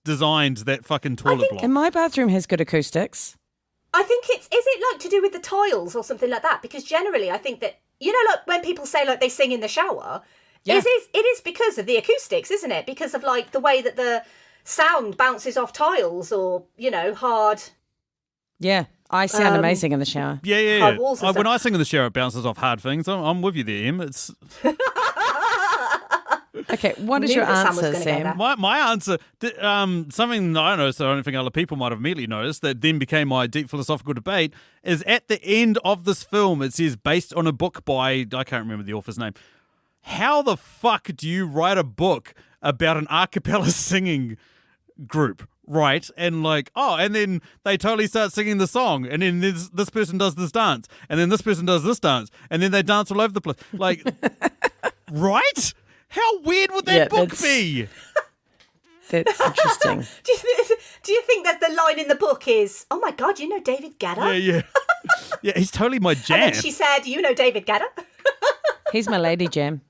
designed that fucking toilet block? And my bathroom has good acoustics. I think is it like to do with the tiles or something like that? Because generally I think that, you know, like when people say like they sing in the shower, Yeah. it is because of the acoustics, isn't it? Because of like the way that the sound bounces off tiles or, you know, hard. Yeah, I sound amazing in the shower. Yeah. Hard walls and When stuff. I sing in the shower, it bounces off hard things. I'm with you there, Em. It's Okay, what is Knew your that Sam was answer, gonna go Sam? there. my answer. Something that I noticed, I don't think other people might have immediately noticed, that then became my deep philosophical debate, is at the end of this film, it says based on a book by, I can't remember the author's name. How the fuck do you write a book about an acapella singing group? Right, and like, and then they totally start singing the song, and then this person does this dance, and then this person does this dance, and then they dance all over the place. Like, right? How weird would that book be? That's interesting. Do you think that the line in the book is, oh my God, you know David Guetta? Yeah. Yeah, he's totally my jam. And then she said, you know David Guetta? He's my lady jam.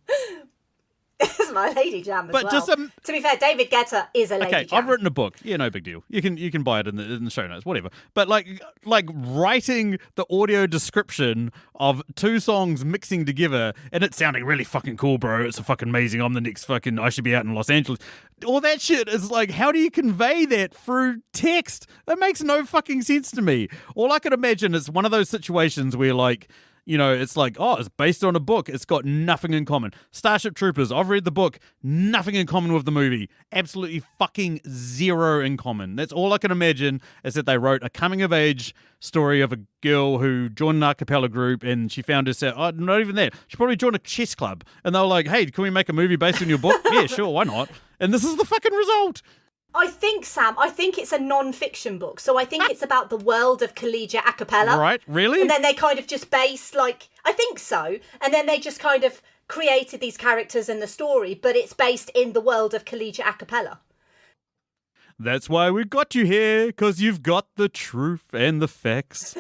It's my lady jam as But well. just, to be fair, David Guetta is a lady Okay, jam. I've written a book. Yeah, no big deal. You can buy it in the show notes, whatever. But like writing the audio description of two songs mixing together and it sounding really fucking cool, bro. It's fucking amazing. I'm the next fucking. I should be out in Los Angeles. All that shit is like, how do you convey that through text? That makes no fucking sense to me. All I can imagine is one of those situations where like, it's like, oh, it's based on a book. It's got nothing in common. Starship Troopers, I've read the book. Nothing in common with the movie. Absolutely fucking zero in common. That's all I can imagine is that they wrote a coming-of-age story of a girl who joined an acapella group and she found herself, oh, not even that. She probably joined a chess club. And they were like, hey, can we make a movie based on your book? Yeah, sure, why not? And this is the fucking result. I think, Sam, it's a non-fiction book. So I think it's about the world of collegiate a cappella. Right, really? And then they kind of just based, like, I think so. And then they just kind of created these characters in the story, but it's based in the world of collegiate a cappella. That's why we got you here, because you've got the truth and the facts.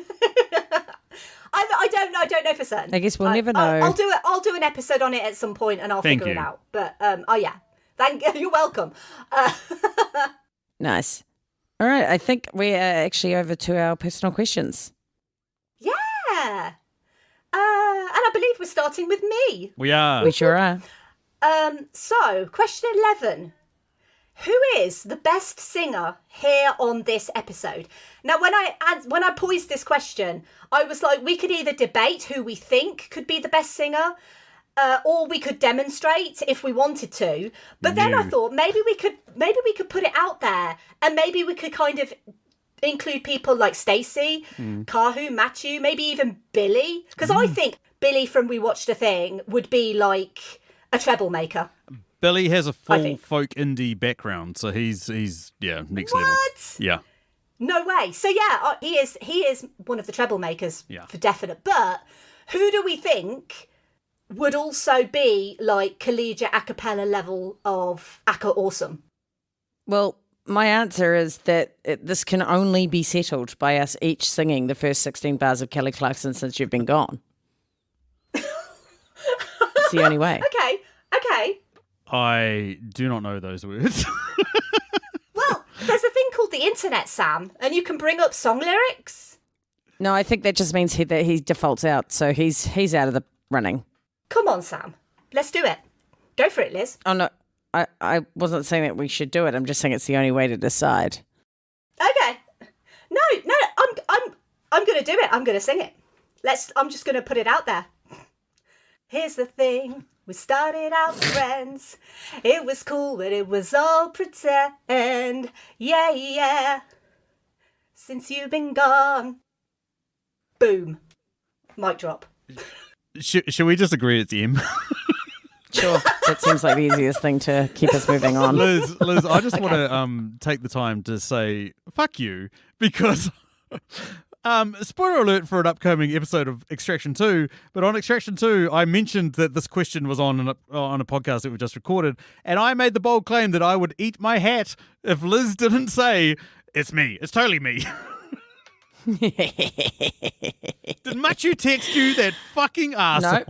I don't know for certain. I guess we'll never know. I'll do an episode on it at some point and I'll figure it out. But, yeah. Thank you. You're welcome. Nice. All right. I think we are actually over to our personal questions. Yeah. And I believe we're starting with me. We are. We sure are. So, question 11. Who is the best singer here on this episode? Now, when I posed this question, I was like, we could either debate who we think could be the best singer, or we could demonstrate if we wanted to. But then I thought maybe we could put it out there, and maybe we could kind of include people like Stacey, Kahu, Matthew, maybe even Billy, because I think Billy from We Watched a Thing would be like a Treblemaker. Billy has a full folk indie background, so he's next level. What? Yeah. No way. So yeah, he is one of the Treblemakers for definite. But who do we think would also be like collegiate a cappella level of aca awesome? Well, my answer is that this can only be settled by us each singing the first 16 bars of Kelly Clarkson Since You've Been Gone. It's the only way. Okay. I do not know those words. Well, there's a thing called the internet, Sam, and you can bring up song lyrics. No, I think that just means that he defaults out, so he's out of the running. Come on, Sam. Let's do it. Go for it, Liz. Oh, no. I wasn't saying that we should do it. I'm just saying it's the only way to decide. Okay. No, I'm going to do it. I'm going to sing it. I'm just going to put it out there. Here's the thing. We started out friends. It was cool, but it was all pretend. Yeah. Since you've been gone. Boom. Mic drop. Should we just agree it's M? Sure. That seems like the easiest thing to keep us moving on. Liz, I just want to take the time to say fuck you, because spoiler alert for an upcoming episode of Extraction 2, but on Extraction 2 I mentioned that this question was on a podcast that we just recorded, and I made the bold claim that I would eat my hat if Liz didn't say it's me, it's totally me. Did Machu text you that fucking ass?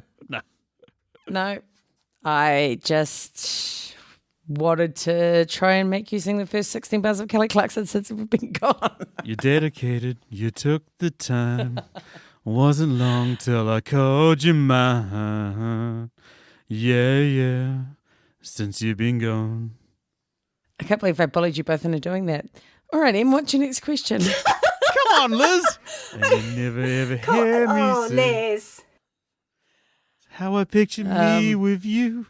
No. I just wanted to try and make you sing the first 16 bars of Kelly Clarkson Since We've Been Gone. You're dedicated, you took the time. Wasn't long till I called you mine. Yeah, since you've been gone. I can't believe I bullied you both into doing that. All right, Em, what's your next question? Come on, Liz. And you never ever hear me say Liz. how I picture me with you.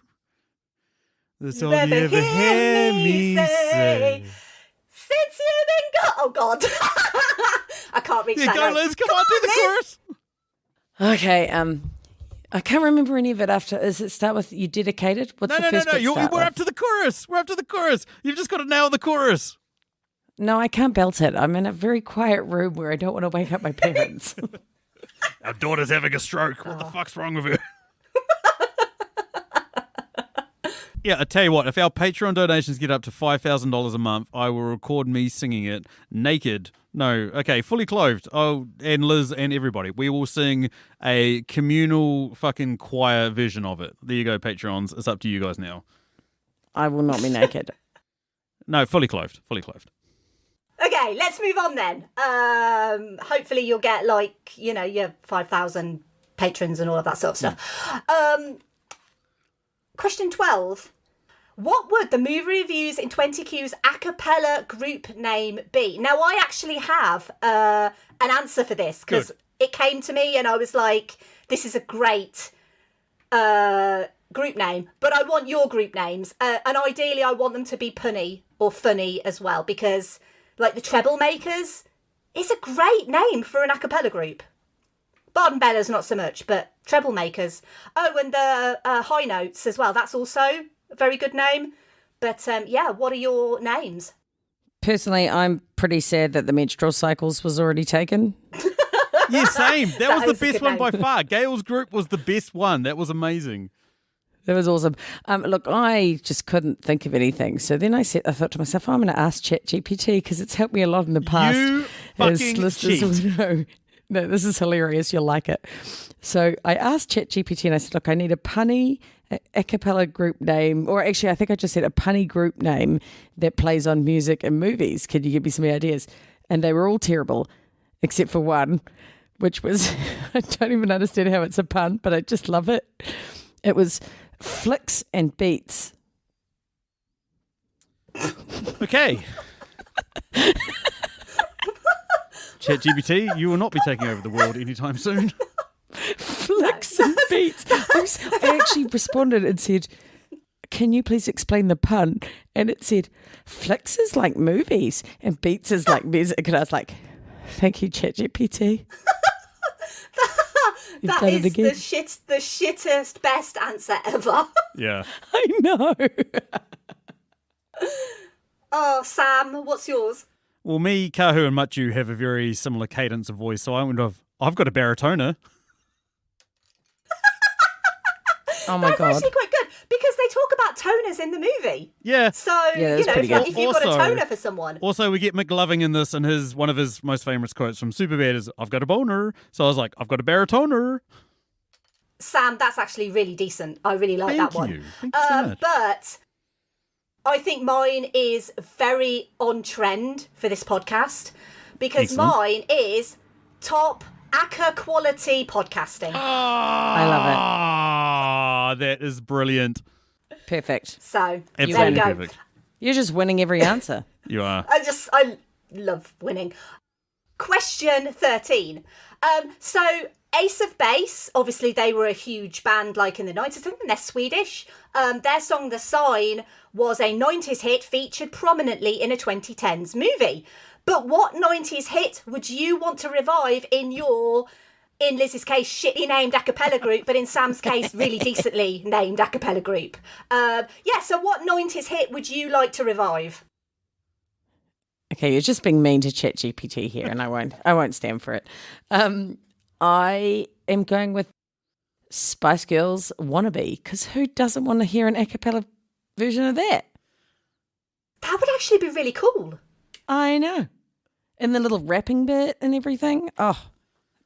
That's all you ever hear me say. Since you've been gone. Oh, God. I can't reach that. Go, Liz. Come on, do the chorus. Okay, I can't remember any of it after. Does it start with you dedicated? What's the first bit start We're with? up to the chorus. We're up to the chorus. You've just got to nail the chorus. No, I can't belt it. I'm in a very quiet room where I don't want to wake up my parents. Our daughter's having a stroke. What the fuck's wrong with her? Yeah, I tell you what, if our Patreon donations get up to $5,000 a month, I will record me singing it naked. No, okay, fully clothed. Oh, and Liz and everybody. We will sing a communal fucking choir version of it. There you go, Patreons. It's up to you guys now. I will not be naked. No, fully clothed. Fully clothed. Okay, let's move on then. Hopefully you'll get your 5,000 patrons and all of that sort of stuff. Question 12. What would the movie reviews in 20Q's a cappella group name be? Now, I actually have an answer for this because it came to me and I was like, this is a great group name, but I want your group names. And ideally, I want them to be punny or funny as well, because like the Treblemakers is a great name for an a cappella group. Bard and Bella's not so much, but Treblemakers. Oh, and the High Notes as well. That's also a very good name. But yeah, what are your names? Personally, I'm pretty sad that the menstrual cycles was already taken. Yeah, same. That was was the a best good one by name. far. Gail's group was the best one. That was amazing. That was awesome. Look, I just couldn't think of anything. So then I thought to myself, I'm going to ask ChatGPT because it's helped me a lot in the past. You fucking listeners will cheat. know. No, this is hilarious. You'll like it. So I asked ChatGPT and I said, look, I need a punny a cappella group name, or actually I think I just said a punny group name that plays on music and movies. Could you give me some ideas? And they were all terrible, except for one, which was, I don't even understand how it's a pun, but I just love it. It was Flicks and Beats. Okay. ChatGPT, you will not be taking over the world anytime soon. Flicks and Beats. I actually responded and said, can you please explain the pun? And it said, Flicks is like movies and Beats is like music. And I was like, thank you, ChatGPT. You've That done it is again. the shittest, best answer ever. Yeah. I know. Oh, Sam, what's yours? Well, me, Kahu, and Machu have a very similar cadence of voice, so I went off. I've got a baritona. Oh my That's God. actually quite good because they talk about toners in the movie. Yeah. So, Yeah, that's pretty good. if you've got a Also- toner for someone. Also, we get McLovin in this, and one of his most famous quotes from Superbad is, "I've got a boner." So I was like, "I've got a baritona." Sam, that's actually really decent. I really like Thank that one. you. Thank you so much. But I think mine is very on trend for this podcast because Excellent. mine is top aca quality podcasting. I love it. Ah, that is brilliant. Perfect. So there you Absolutely go. perfect. You're just winning every answer. You are. I love winning. Question 13. So Ace of Base, obviously they were a huge band like in the 90s, and they're Swedish. Their song The Sign was a 90s hit featured prominently in a 2010s movie. But what 90s hit would you want to revive in Liz's case, shitty named a cappella group, but in Sam's case, really decently named a cappella group? So what 90s hit would you like to revive? Okay, you're just being mean to ChatGPT here, and I won't stand for it. I am going with Spice Girls Wannabe, because who doesn't want to hear an a cappella version of that? That would actually be really cool. I know. And the little rapping bit and everything. Oh,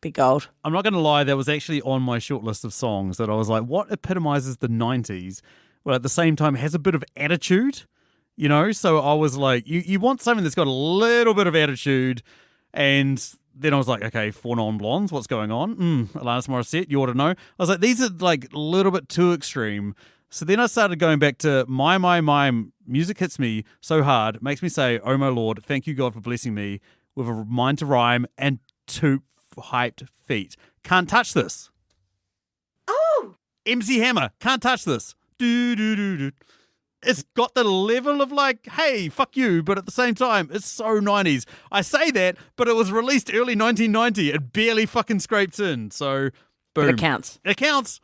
be gold. I'm not going to lie, that was actually on my short list of songs that I was like, what epitomizes the 90s, but at the same time has a bit of attitude, you know? So I was like, you want something that's got a little bit of attitude, and then I was like, okay, Four Non Blondes, what's going on? Alanis Morissette, you ought to know. I was like, these are like a little bit too extreme. So then I started going back to my music hits me so hard, makes me say, oh my Lord, thank you God for blessing me with a mind to rhyme and two hyped feet. Can't touch this. Oh, MC Hammer, can't touch this. Do, do, do, do. It's got the level of like, hey, fuck you, but at the same time, it's so 90s. I say that, but it was released early 1990. It barely fucking scrapes in. So, boom. But it counts. It counts.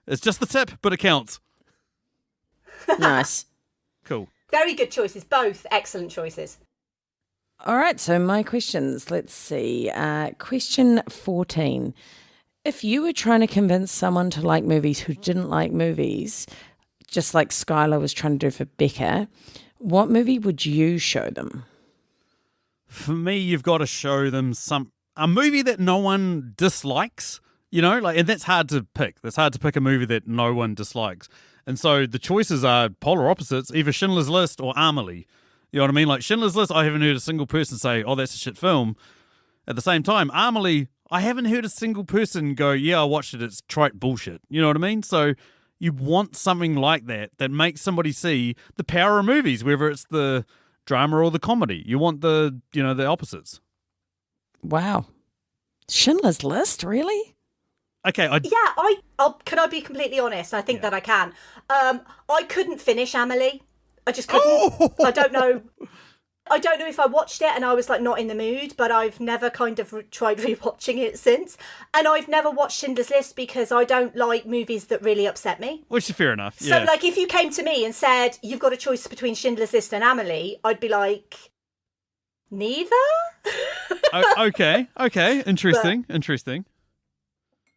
It's just the tip, but it counts. Nice. Cool. very good choices. Both excellent choices. All right, so my questions. Let's see. Question 14. If you were trying to convince someone to like movies who didn't like movies, just like Skylar was trying to do for Becca, what movie would you show them? For me, you've got to show them a movie that no one dislikes, and that's hard to pick. It's hard to pick a movie that no one dislikes. And so the choices are polar opposites, either Schindler's List or Amelie. You know what I mean? Like Schindler's List, I haven't heard a single person say, oh, that's a shit film. At the same time, Amelie, I haven't heard a single person go, yeah, I watched it, it's trite bullshit. You know what I mean? So you want something like that makes somebody see the power of movies, whether it's the drama or the comedy. You want the opposites. Wow. Schindler's List, really? Okay, Can I be completely honest? I think that I can. I couldn't finish Amelie. I just couldn't. Oh! I don't know if I watched it and I was like not in the mood, but I've never kind of tried rewatching it since. And I've never watched Schindler's List because I don't like movies that really upset me. Which is fair enough. So like if you came to me and said, you've got a choice between Schindler's List and Amelie, I'd be like, neither? Okay. Interesting.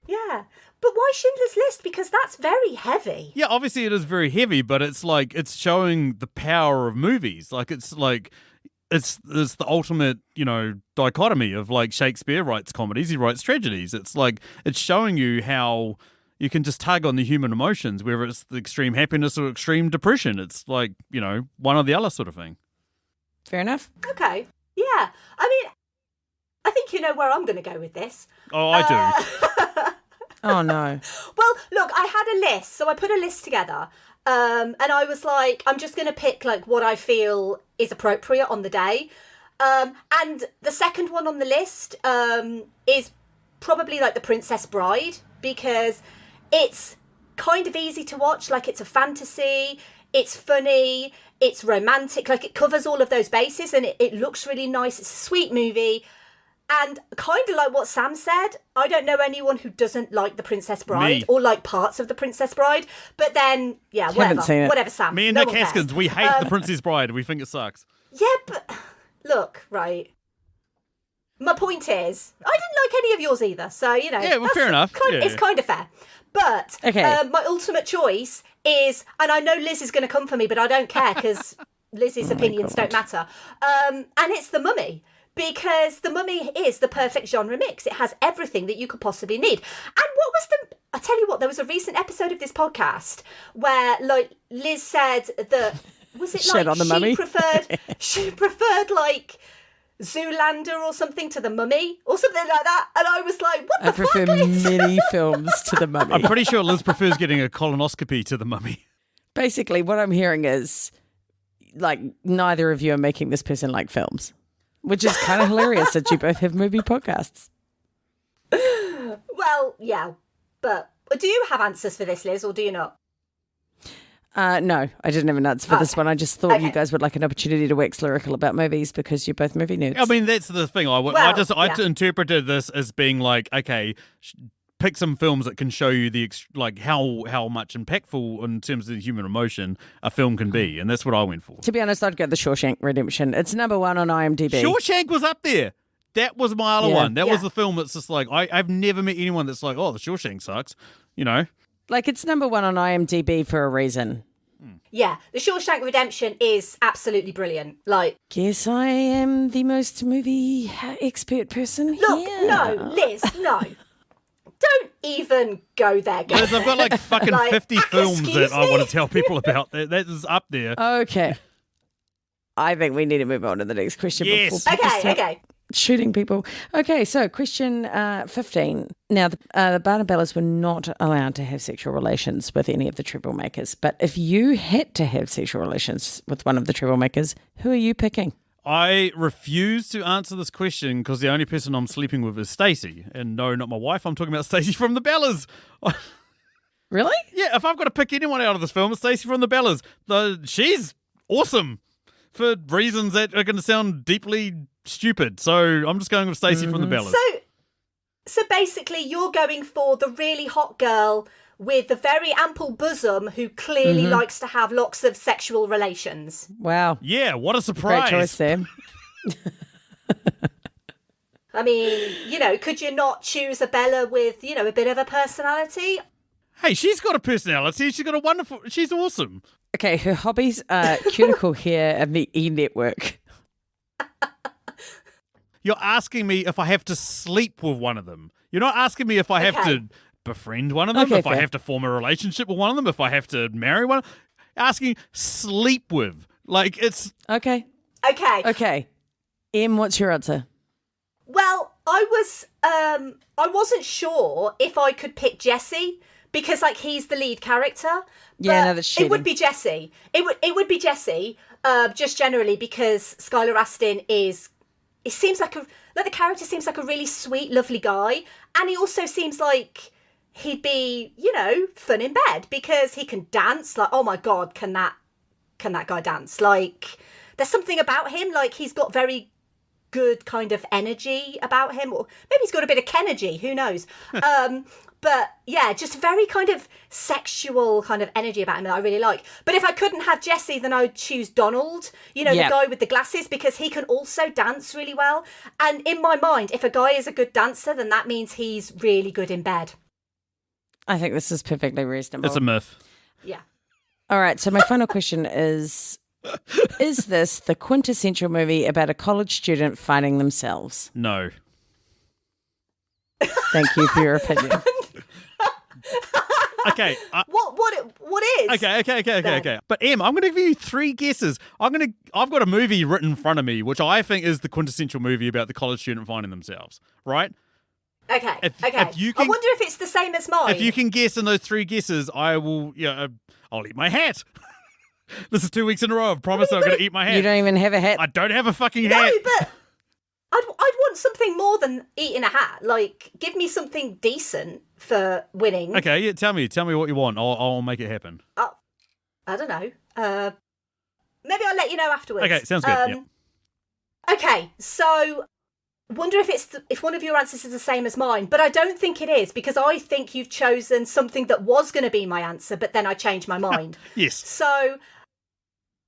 Yeah. But why Schindler's List? Because that's very heavy. Yeah, obviously it is very heavy, but it's like it's showing the power of movies. Like it's the ultimate, dichotomy of like Shakespeare writes comedies, he writes tragedies. It's like it's showing you how you can just tug on the human emotions, whether it's the extreme happiness or extreme depression. It's like, one or the other sort of thing. Fair enough. Okay. Yeah. I mean, I think you know where I'm going to go with this. Oh, I do. Oh, no. Well, look, I had a list. So I put a list together. And I was like, I'm just going to pick like what I feel is appropriate on the day. And the second one on the list is probably like The Princess Bride, because it's kind of easy to watch. Like it's a fantasy, it's funny, it's romantic. Like it covers all of those bases and it looks really nice. It's a sweet movie. And kind of like what Sam said, I don't know anyone who doesn't like The Princess Bride or like parts of The Princess Bride. But then, yeah, Haven't seen it. Whatever, Sam. Me and Nick Haskins, we hate The Princess Bride. We think it sucks. Yeah, but look, right. My point is, I didn't like any of yours either. So, Yeah, well, fair enough. It's kind of fair. But Okay. My ultimate choice is, and I know Liz is going to come for me, but I don't care because Liz's opinions don't matter. And it's The Mummy. Because The Mummy is the perfect genre mix. It has everything that you could possibly need. And what was I tell you what, there was a recent episode of this podcast where like Liz said that, was it Shit like on the Mummy? she preferred like Zoolander or something to The Mummy or something like that. And I was like, what the fuck? I prefer many films to The Mummy. I'm pretty sure Liz prefers getting a colonoscopy to The Mummy. Basically, what I'm hearing is like neither of you are making this person like films. Which is kind of hilarious that you both have movie podcasts. Well, yeah. But do you have answers for this, Liz, or do you not? No, I didn't have an answer for this one. I just thought you guys would like an opportunity to wax lyrical about movies because you're both movie nerds. I mean, that's the thing. I interpreted this as being like, okay, pick some films that can show you how much impactful in terms of the human emotion a film can be, and that's what I went for. To be honest, I'd go The Shawshank Redemption. It's number 1 on IMDb. Shawshank was up there. That was my other one. That was the film that's just like, I've never met anyone that's like, oh, The Shawshank sucks, Like, it's number 1 on IMDb for a reason. Yeah, The Shawshank Redemption is absolutely brilliant. Like, Guess I am the most movie expert person look, here. no, Liz, no. Don't even go there, guys. Liz, I've got like fucking 50 films that I me? want to tell people about. That is up there. Okay. I think we need to move on to the next question. Yes. Before people start Okay. shooting people. Okay, so question 15. Now, the Barnabellas were not allowed to have sexual relations with any of the Treblemakers, but if you had to have sexual relations with one of the Treblemakers, who are you picking? I refuse to answer this question because the only person I'm sleeping with is Stacey. And no, not my wife. I'm talking about Stacey from the Bellas. Really? Yeah, if I've got to pick anyone out of this film, it's Stacey from the Bellas. She's awesome for reasons that are going to sound deeply stupid. So I'm just going with Stacey from the Bellas. So basically, you're going for the really hot girl with the very ample bosom who clearly likes to have lots of sexual relations. Wow. Yeah, what a surprise. Great choice, Sam. I mean, could you not choose a Bella with, a bit of a personality? Hey, she's got a personality. She's awesome. Okay, her hobbies are cuticle hair and the E-network. You're asking me if I have to sleep with one of them. You're not asking me if I have to befriend one of them, if I have to form a relationship with one of them, if I have to marry one. Asking sleep with. Like, it's... Okay. Okay. Em, what's your answer? Well, I wasn't sure if I could pick Jesse because, like, he's the lead character. Yeah, no, that's cheating. It would be Jesse. It would be Jesse, just generally because Skylar Astin the character seems like a really sweet, lovely guy, and he also seems like he'd be, you know, fun in bed because he can dance. Like, oh my God, can that guy dance? Like, there's something about him. Like, he's got very good kind of energy about him, or maybe he's got a bit of Kenergy, who knows? But yeah, just very kind of sexual kind of energy about him that I really like. But if I couldn't have Jesse, then I would choose Donald, you know, the guy with the glasses, because he can also dance really well. And in my mind, if a guy is a good dancer, then that means he's really good in bed. I think this is perfectly reasonable. It's a myth. Yeah. All right, so my final question is this the quintessential movie about a college student finding themselves? No. Thank you for your opinion. Okay. What is? Okay. But Em, I'm going to give you 3 guesses. I've got a movie written in front of me, which I think is the quintessential movie about the college student finding themselves. Right? Okay. If you can, I wonder if it's the same as mine. if you can guess in those 3 guesses, I will. I'll eat my hat. This is 2 weeks in a row. I promise I'm going to eat my hat. You don't even have a hat. I don't have a fucking No, hat. but I'd want something more than eating a hat. Like, give me something decent for winning. Okay, yeah. Tell me what you want. I'll make it happen. I don't know. Maybe I'll let you know afterwards. Okay, sounds good. Yep. Okay, so wonder if one of your answers is the same as mine, but I don't think it is, because I think you've chosen something that was going to be my answer, but then I changed my mind. Yes. So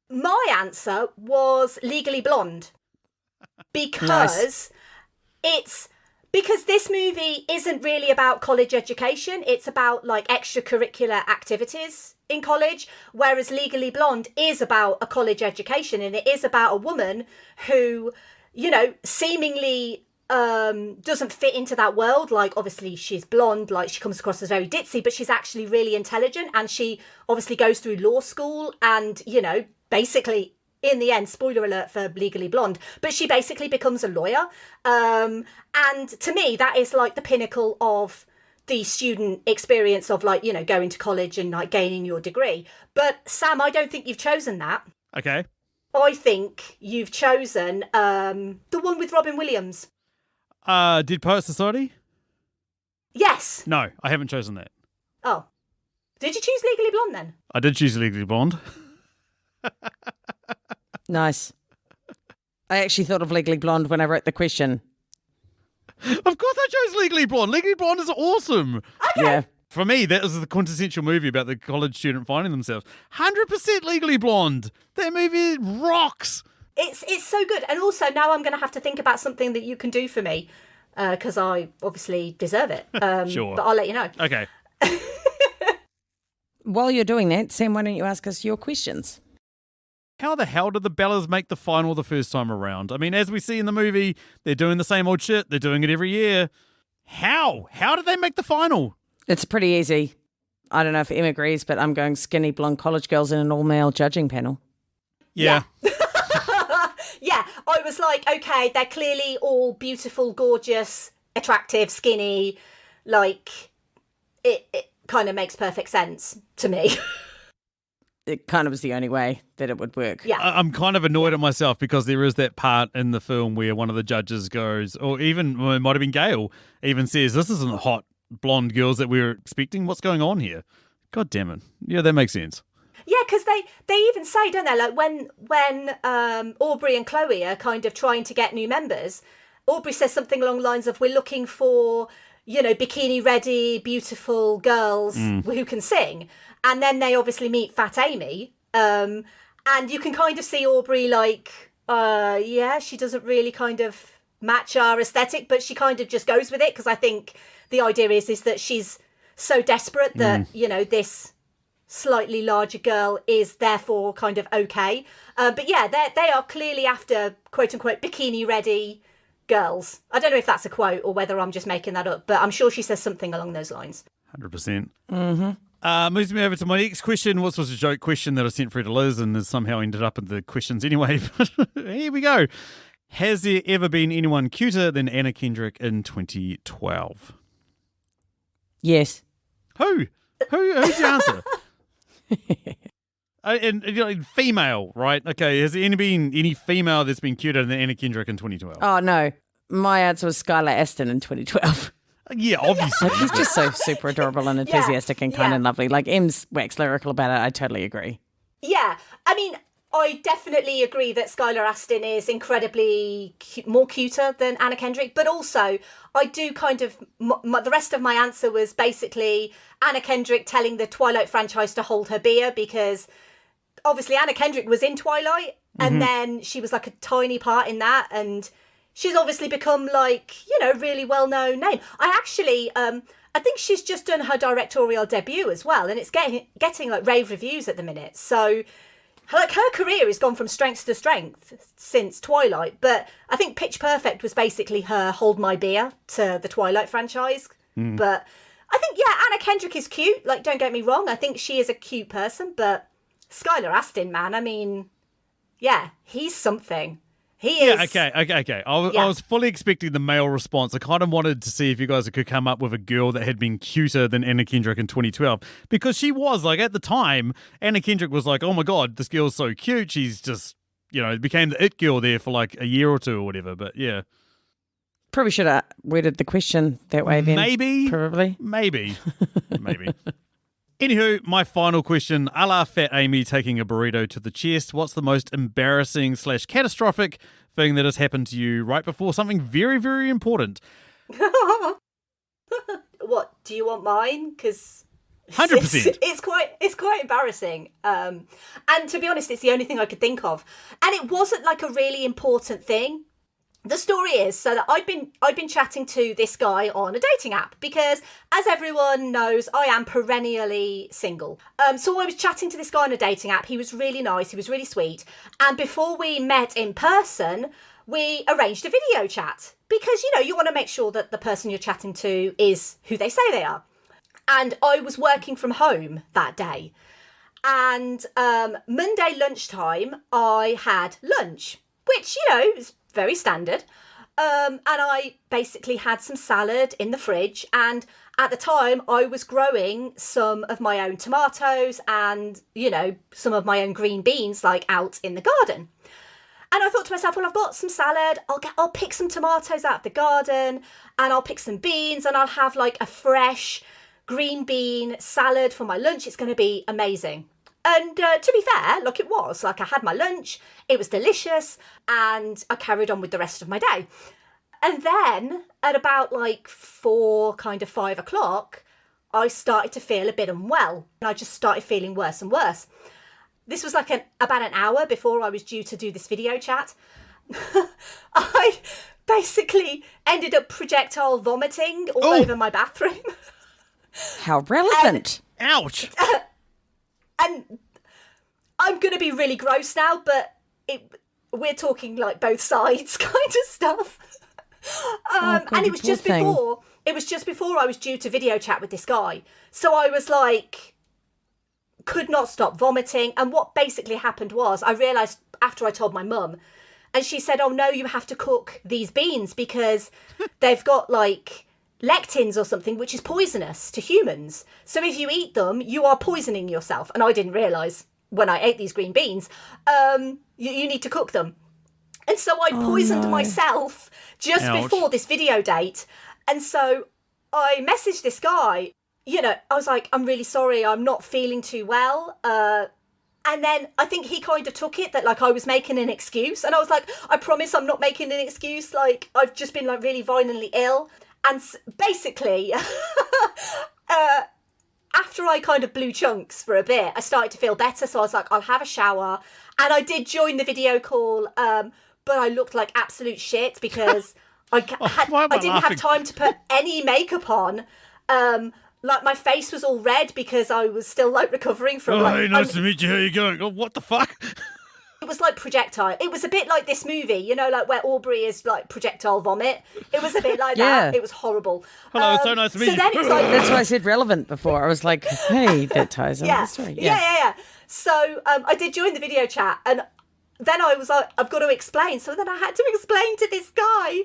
my answer was Legally Blonde, because because this movie isn't really about college education. It's about like extracurricular activities in college, whereas Legally Blonde is about a college education, and it is about a woman who, you know, seemingly doesn't fit into that world. Like, obviously she's blonde, like she comes across as very ditzy, but she's actually really intelligent, and she obviously goes through law school, and, you know, basically in the end, spoiler alert for Legally Blonde, but she basically becomes a lawyer. And to me, that is like the pinnacle of the student experience of, like, you know, going to college and like gaining your degree. But Sam, I don't think you've chosen that. Okay. I think you've chosen the one with Robin Williams. Did Poet Society? Yes. No, I haven't chosen that. Oh. Did you choose Legally Blonde then? I did choose Legally Blonde. Nice. I actually thought of Legally Blonde when I wrote the question. Of course I chose Legally Blonde. Legally Blonde is awesome. Okay. Yeah. For me, that was the quintessential movie about the college student finding themselves. 100% Legally Blonde. That movie rocks. It's so good. And also now I'm going to have to think about something that you can do for me, because I obviously deserve it. Sure. But I'll let you know. Okay. While you're doing that, Sam, why don't you ask us your questions? How the hell did the Bellas make the final the first time around? I mean, as we see in the movie, they're doing the same old shit. They're doing it every year. How? How did they make the final? It's pretty easy. I don't know if Em agrees, but I'm going skinny blonde college girls in an all-male judging panel. Yeah. Yeah, I was like, okay, they're clearly all beautiful, gorgeous, attractive, skinny. Like, it kind of makes perfect sense to me. It kind of was the only way that it would work. Yeah. I'm kind of annoyed at myself because there is that part in the film where one of the judges goes, or even, well, it might have been Gail, even says, this isn't hot blonde girls that we were expecting. What's going on here? God damn it. Yeah, that makes sense. Yeah, because they even say, don't they, like when Aubrey and Chloe are kind of trying to get new members, Aubrey says something along the lines of, we're looking for, you know, bikini-ready, beautiful girls who can sing. And then they obviously meet Fat Amy. And you can kind of see Aubrey like, yeah, she doesn't really kind of match our aesthetic, but she kind of just goes with it, because I think the idea is that she's so desperate that, you know, this slightly larger girl is therefore kind of okay. But yeah, they are clearly after, quote-unquote, bikini-ready girls. I don't know if that's a quote or whether I'm just making that up, but I'm sure she says something along those lines. 100%. Moves me over to my next question, which was a joke question that I sent through to Liz and has somehow ended up in the questions anyway. Here we go. Has there ever been anyone cuter than Anna Kendrick in 2012? Yes. Who's the answer? And you know, female, right? Okay, has there been any female that's been cuter than Anna Kendrick in 2012? Oh, no. My answer was Skylar Aston in 2012. Yeah, obviously. Like, he's just so super adorable and enthusiastic and kind and lovely. Like, Em's wax lyrical about it. I totally agree. Yeah, I mean, I definitely agree that Skylar Astin is incredibly more cuter than Anna Kendrick, but also I do kind of, the rest of my answer was basically Anna Kendrick telling the Twilight franchise to hold her beer, because obviously Anna Kendrick was in Twilight and then she was like a tiny part in that, and she's obviously become like, you know, really well-known name. I actually, I think she's just done her directorial debut as well, and it's getting like rave reviews at the minute. So like her career has gone from strength to strength since Twilight, but I think Pitch Perfect was basically her hold my beer to the Twilight franchise. But I think, yeah, Anna Kendrick is cute. Like, don't get me wrong. I think she is a cute person, but Skylar Astin, man, I mean, yeah, he's something. He is. Yeah, okay. I was fully expecting the male response. I kind of wanted to see if you guys could come up with a girl that had been cuter than Anna Kendrick in 2012. Because she was, like, at the time, Anna Kendrick was like, oh my God, this girl's so cute. She's just, you know, became the it girl there for like a year or two or whatever. But yeah. Probably should have worded the question that way then. Maybe. Maybe. Anywho, my final question, a la Fat Amy taking a burrito to the chest, what's the most embarrassing / catastrophic thing that has happened to you right before something very, very important? What, do you want mine? Because 100%. it's quite embarrassing. And to be honest, it's the only thing I could think of. And it wasn't like a really important thing. The story is, so that I'd been chatting to this guy on a dating app because, as everyone knows, I am perennially single. So I was chatting to this guy on a dating app. He was really nice. He was really sweet. And before we met in person, we arranged a video chat because, you know, you want to make sure that the person you're chatting to is who they say they are. And I was working from home that day. And Monday lunchtime, I had lunch, which, you know, is very standard. And I basically had some salad in the fridge. And at the time, I was growing some of my own tomatoes and, you know, some of my own green beans, like out in the garden. And I thought to myself, well, I've got some salad. I'll pick some tomatoes out of the garden and I'll pick some beans and I'll have like a fresh green bean salad for my lunch. It's going to be amazing. And to be fair, like it was, like I had my lunch, it was delicious, and I carried on with the rest of my day. And then at about like 5 o'clock, I started to feel a bit unwell. And I just started feeling worse and worse. This was like about an hour before I was due to do this video chat. I basically ended up projectile vomiting all over my bathroom. How relevant. Ouch. And I'm going to be really gross now, but we're talking like both sides kind of stuff. And it was just before I was due to video chat with this guy. So I was like, could not stop vomiting. And what basically happened was I realised after I told my mum, and she said, oh no, you have to cook these beans because they've got like lectins or something, which is poisonous to humans. So if you eat them, you are poisoning yourself. And I didn't realise when I ate these green beans, you need to cook them. And so I poisoned myself just before this video date. And so I messaged this guy, you know, I was like, I'm really sorry, I'm not feeling too well. And then I think he kind of took it that like I was making an excuse. And I was like, I promise I'm not making an excuse. Like I've just been like really violently ill. And basically, after I kind of blew chunks for a bit, I started to feel better. So I was like, I'll have a shower. And I did join the video call, but I looked like absolute shit because I didn't have time to put any makeup on. Like my face was all red because I was still like recovering from hey, nice to meet you. How you going? Oh, what the fuck? It was like projectile. It was a bit like this movie, you know, like where Aubrey is like projectile vomit. It was a bit like that. It was horrible. Hello, it's so nice to meet you. Then it's like, That's why I said relevant before. I was like, hey, that ties into the story. Yeah. So I did join the video chat and then I was like, I've got to explain. So then I had to explain to this guy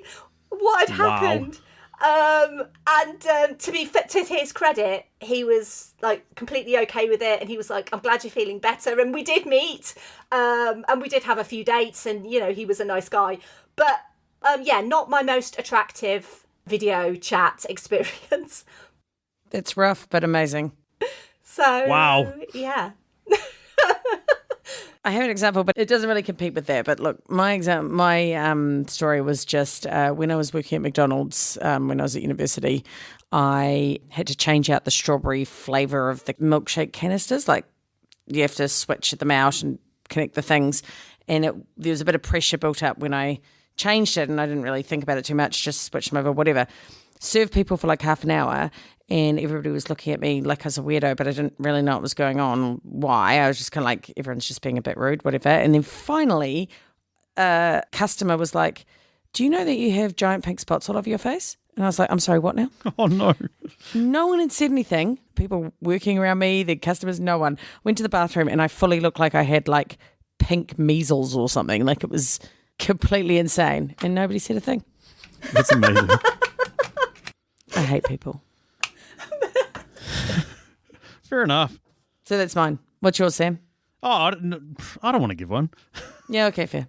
what had happened. And to his credit, he was like completely okay with it, and he was like, "I'm glad you're feeling better." And we did meet, and we did have a few dates, and you know, he was a nice guy. But not my most attractive video chat experience. It's rough, but amazing. So, Wow. Yeah. I have an example, but it doesn't really compete with that. But look, my story was just when I was working at McDonald's, when I was at university, I had to change out the strawberry flavour of the milkshake canisters. Like, you have to switch them out and connect the things. And there was a bit of pressure built up when I changed it, and I didn't really think about it too much, just switched them over, whatever. Served people for like half an hour, and everybody was looking at me like I was a weirdo, but I didn't really know what was going on, why. I was just kind of like, everyone's just being a bit rude, whatever. And then finally, a customer was like, do you know that you have giant pink spots all over your face? And I was like, I'm sorry, what now? Oh, no. No one had said anything. People working around me, the customers, no one. Went to the bathroom, and I fully looked like I had like pink measles or something. Like, it was completely insane, and nobody said a thing. That's amazing. I hate people. Fair enough. So that's mine. What's yours, Sam? Oh, I don't want to give one. Yeah, okay, fair.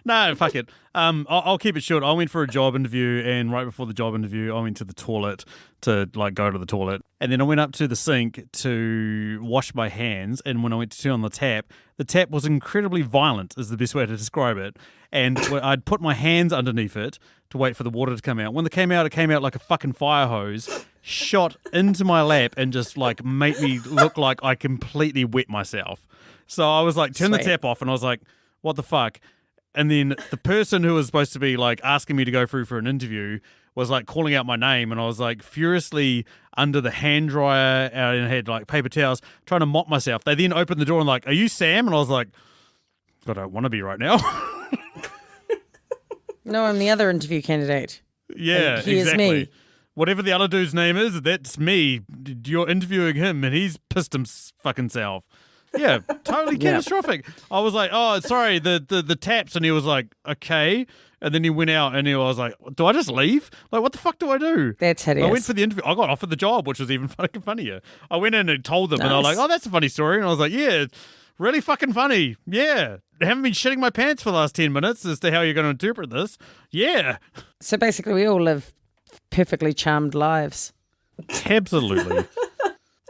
No, fuck it. I'll keep it short. I went for a job interview, and right before the job interview, I went to the toilet to go to the toilet, and then I went up to the sink to wash my hands. And when I went to turn on the tap was incredibly violent, is the best way to describe it. And I'd put my hands underneath it to wait for the water to come out. When it came out like a fucking fire hose, shot into my lap, and just like made me look like I completely wet myself. So I was like, turn the tap off, and I was like, what the fuck? And then the person who was supposed to be like asking me to go through for an interview was like calling out my name, and I was like furiously under the hand dryer and had like paper towels trying to mop myself. They then opened the door and like, are you Sam? And I was like, God, I don't want to be right now. No, I'm the other interview candidate. Yeah, And here's exactly. me. Whatever the other dude's name is, that's me. You're interviewing him, and he's pissed him fucking self. Yeah, totally catastrophic. I was like, oh, sorry, the taps. And he was like, okay. And then he went out, and I was like, do I just leave? Like, what the fuck do I do? That's hideous. I went for the interview. I got offered the job, which was even fucking funnier. I went in and told them, and they were Nice. like, oh, that's a funny story. And I was like, yeah, really fucking funny. Yeah. I haven't been shitting my pants for the last 10 minutes as to how you're going to interpret this. Yeah. So basically, we all live perfectly charmed lives. Absolutely.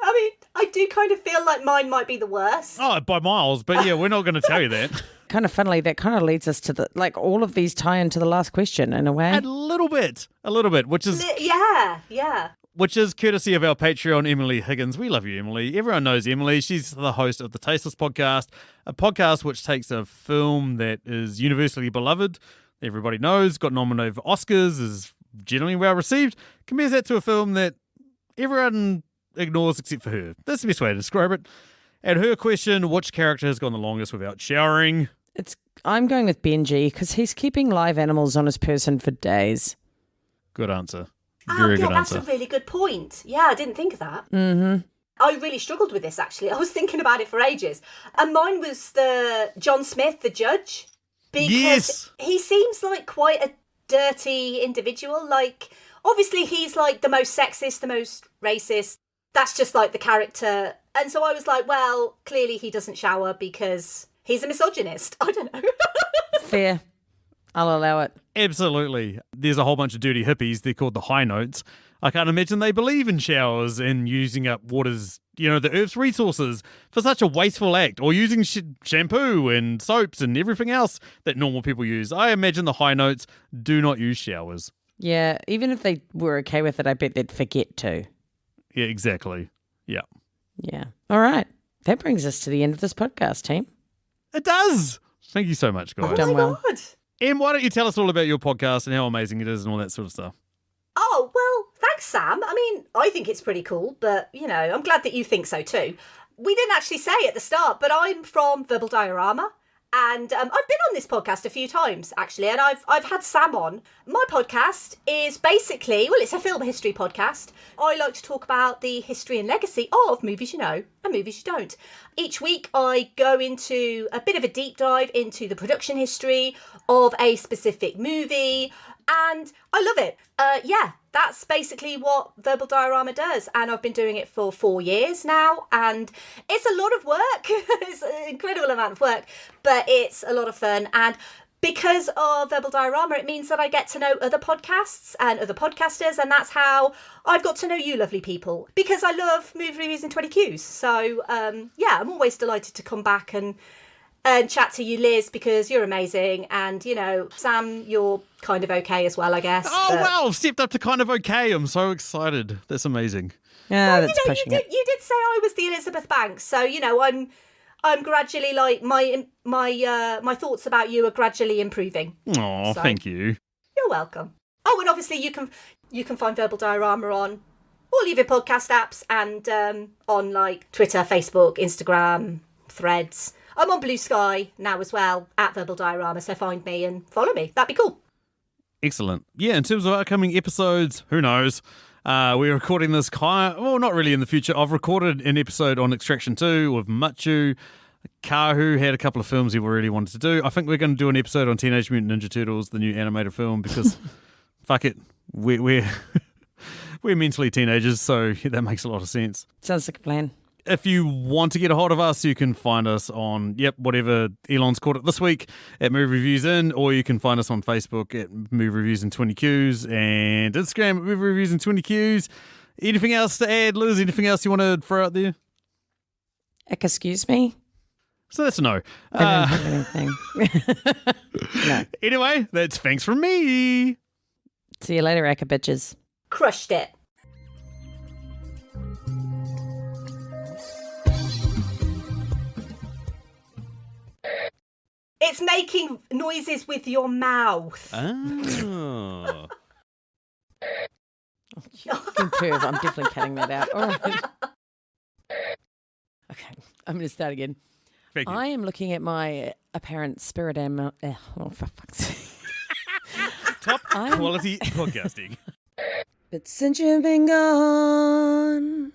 I mean, I do kind of feel like mine might be the worst. Oh, by miles. But yeah, we're not going to tell you that. Kind of funnily, that kind of leads us to the, like, all of these tie into the last question in a way. A little bit, which is Yeah. which is courtesy of our Patreon, Emily Higgins. We love you, Emily. Everyone knows Emily. She's the host of the Tasteless Podcast, a podcast which takes a film that is universally beloved, everybody knows, got nominated for Oscars, is generally well received, compares that to a film that everyone ignores except for her. That's the best way to describe it. And her question, which character has gone the longest without showering? I'm going with Benji because he's keeping live animals on his person for days. Good answer. Very good answer. That's a really good point. Yeah, I didn't think of that. Mm-hmm. I really struggled with this, actually. I was thinking about it for ages. And mine was the John Smith, the judge. Because he seems like quite a dirty individual. Like, obviously, he's like the most sexist, the most racist. That's just like the character. And so I was like, well, clearly he doesn't shower because he's a misogynist. I don't know. Fair. I'll allow it. Absolutely. There's a whole bunch of dirty hippies. They're called the high notes. I can't imagine they believe in showers and using up water's, the Earth's resources for such a wasteful act, or using shampoo and soaps and everything else that normal people use. I imagine the high notes do not use showers. Yeah, even if they were okay with it, I bet they'd forget to. Yeah, exactly. Yeah. Yeah. All right. That brings us to the end of this podcast, team. It does. Thank you so much, guys. Done well. God. Em, why don't you tell us all about your podcast and how amazing it is and all that sort of stuff? Oh, well, thanks, Sam. I mean, I think it's pretty cool, but, I'm glad that you think so too. We didn't actually say at the start, but I'm from Verbal Diorama, and I've been on this podcast a few times, actually, and I've had Sam on. My podcast is basically, it's a film history podcast. I like to talk about the history and legacy of movies you know and movies you don't. Each week, I go into a bit of a deep dive into the production history of a specific movie, and I love it. That's basically what Verbal Diorama does, and I've been doing it for 4 years now, and it's a lot of work. It's an incredible amount of work, but it's a lot of fun. And because of Verbal Diorama, it means that I get to know other podcasts and other podcasters, and that's how I've got to know you lovely people, because I love movie reviews in 20 Qs. So, yeah, I'm always delighted to come back and chat to you, Liz, because you're amazing. And, you know, Sam, you're kind of okay as well, I guess. Oh, wow, I've stepped up to kind of okay. I'm so excited. That's amazing. Yeah, well, that's pushing it. you did say I was the Elizabeth Banks, so, you know, I'm gradually, like, my thoughts about you are gradually improving. Oh, So- thank you. You're welcome. Oh, and obviously you can find Verbal Diorama on all of your podcast apps and on like Twitter, Facebook, Instagram, Threads. I'm on Blue Sky now as well, at Verbal Diorama, so find me and follow me. That'd be cool. Excellent. Yeah, in terms of upcoming episodes, who knows? We're recording this well, not really in the future. I've recorded an episode on Extraction 2 with Machu. Kahu had a couple of films he really wanted to do. I think we're going to do an episode on Teenage Mutant Ninja Turtles, the new animated film, because fuck it, we're mentally teenagers, so that makes a lot of sense. Sounds like a plan. If you want to get a hold of us, you can find us on, whatever Elon's called it this week, at Movie Reviews In, or you can find us on Facebook at Movie Reviews in 20 Qs, and Instagram at Movie Reviews in 20 Qs. Anything else to add, Liz? Anything else you want to throw out there? Excuse me? So that's a no. I don't have anything. No. Anyway, that's thanks from me. See you later, Aka bitches. Crushed it. It's making noises with your mouth. Oh. Improve. I'm definitely cutting that out. All right. Okay, I'm going to start again. Thank you. I am looking at my apparent spirit animal. Oh, for fuck's sake. Top quality podcasting. But since you've been gone,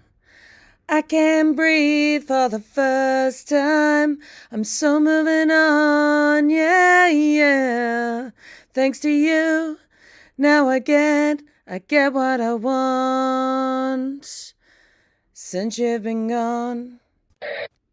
I can't breathe for the first time. I'm so moving on, yeah, yeah. Thanks to you, now I get what I want. Since you've been gone.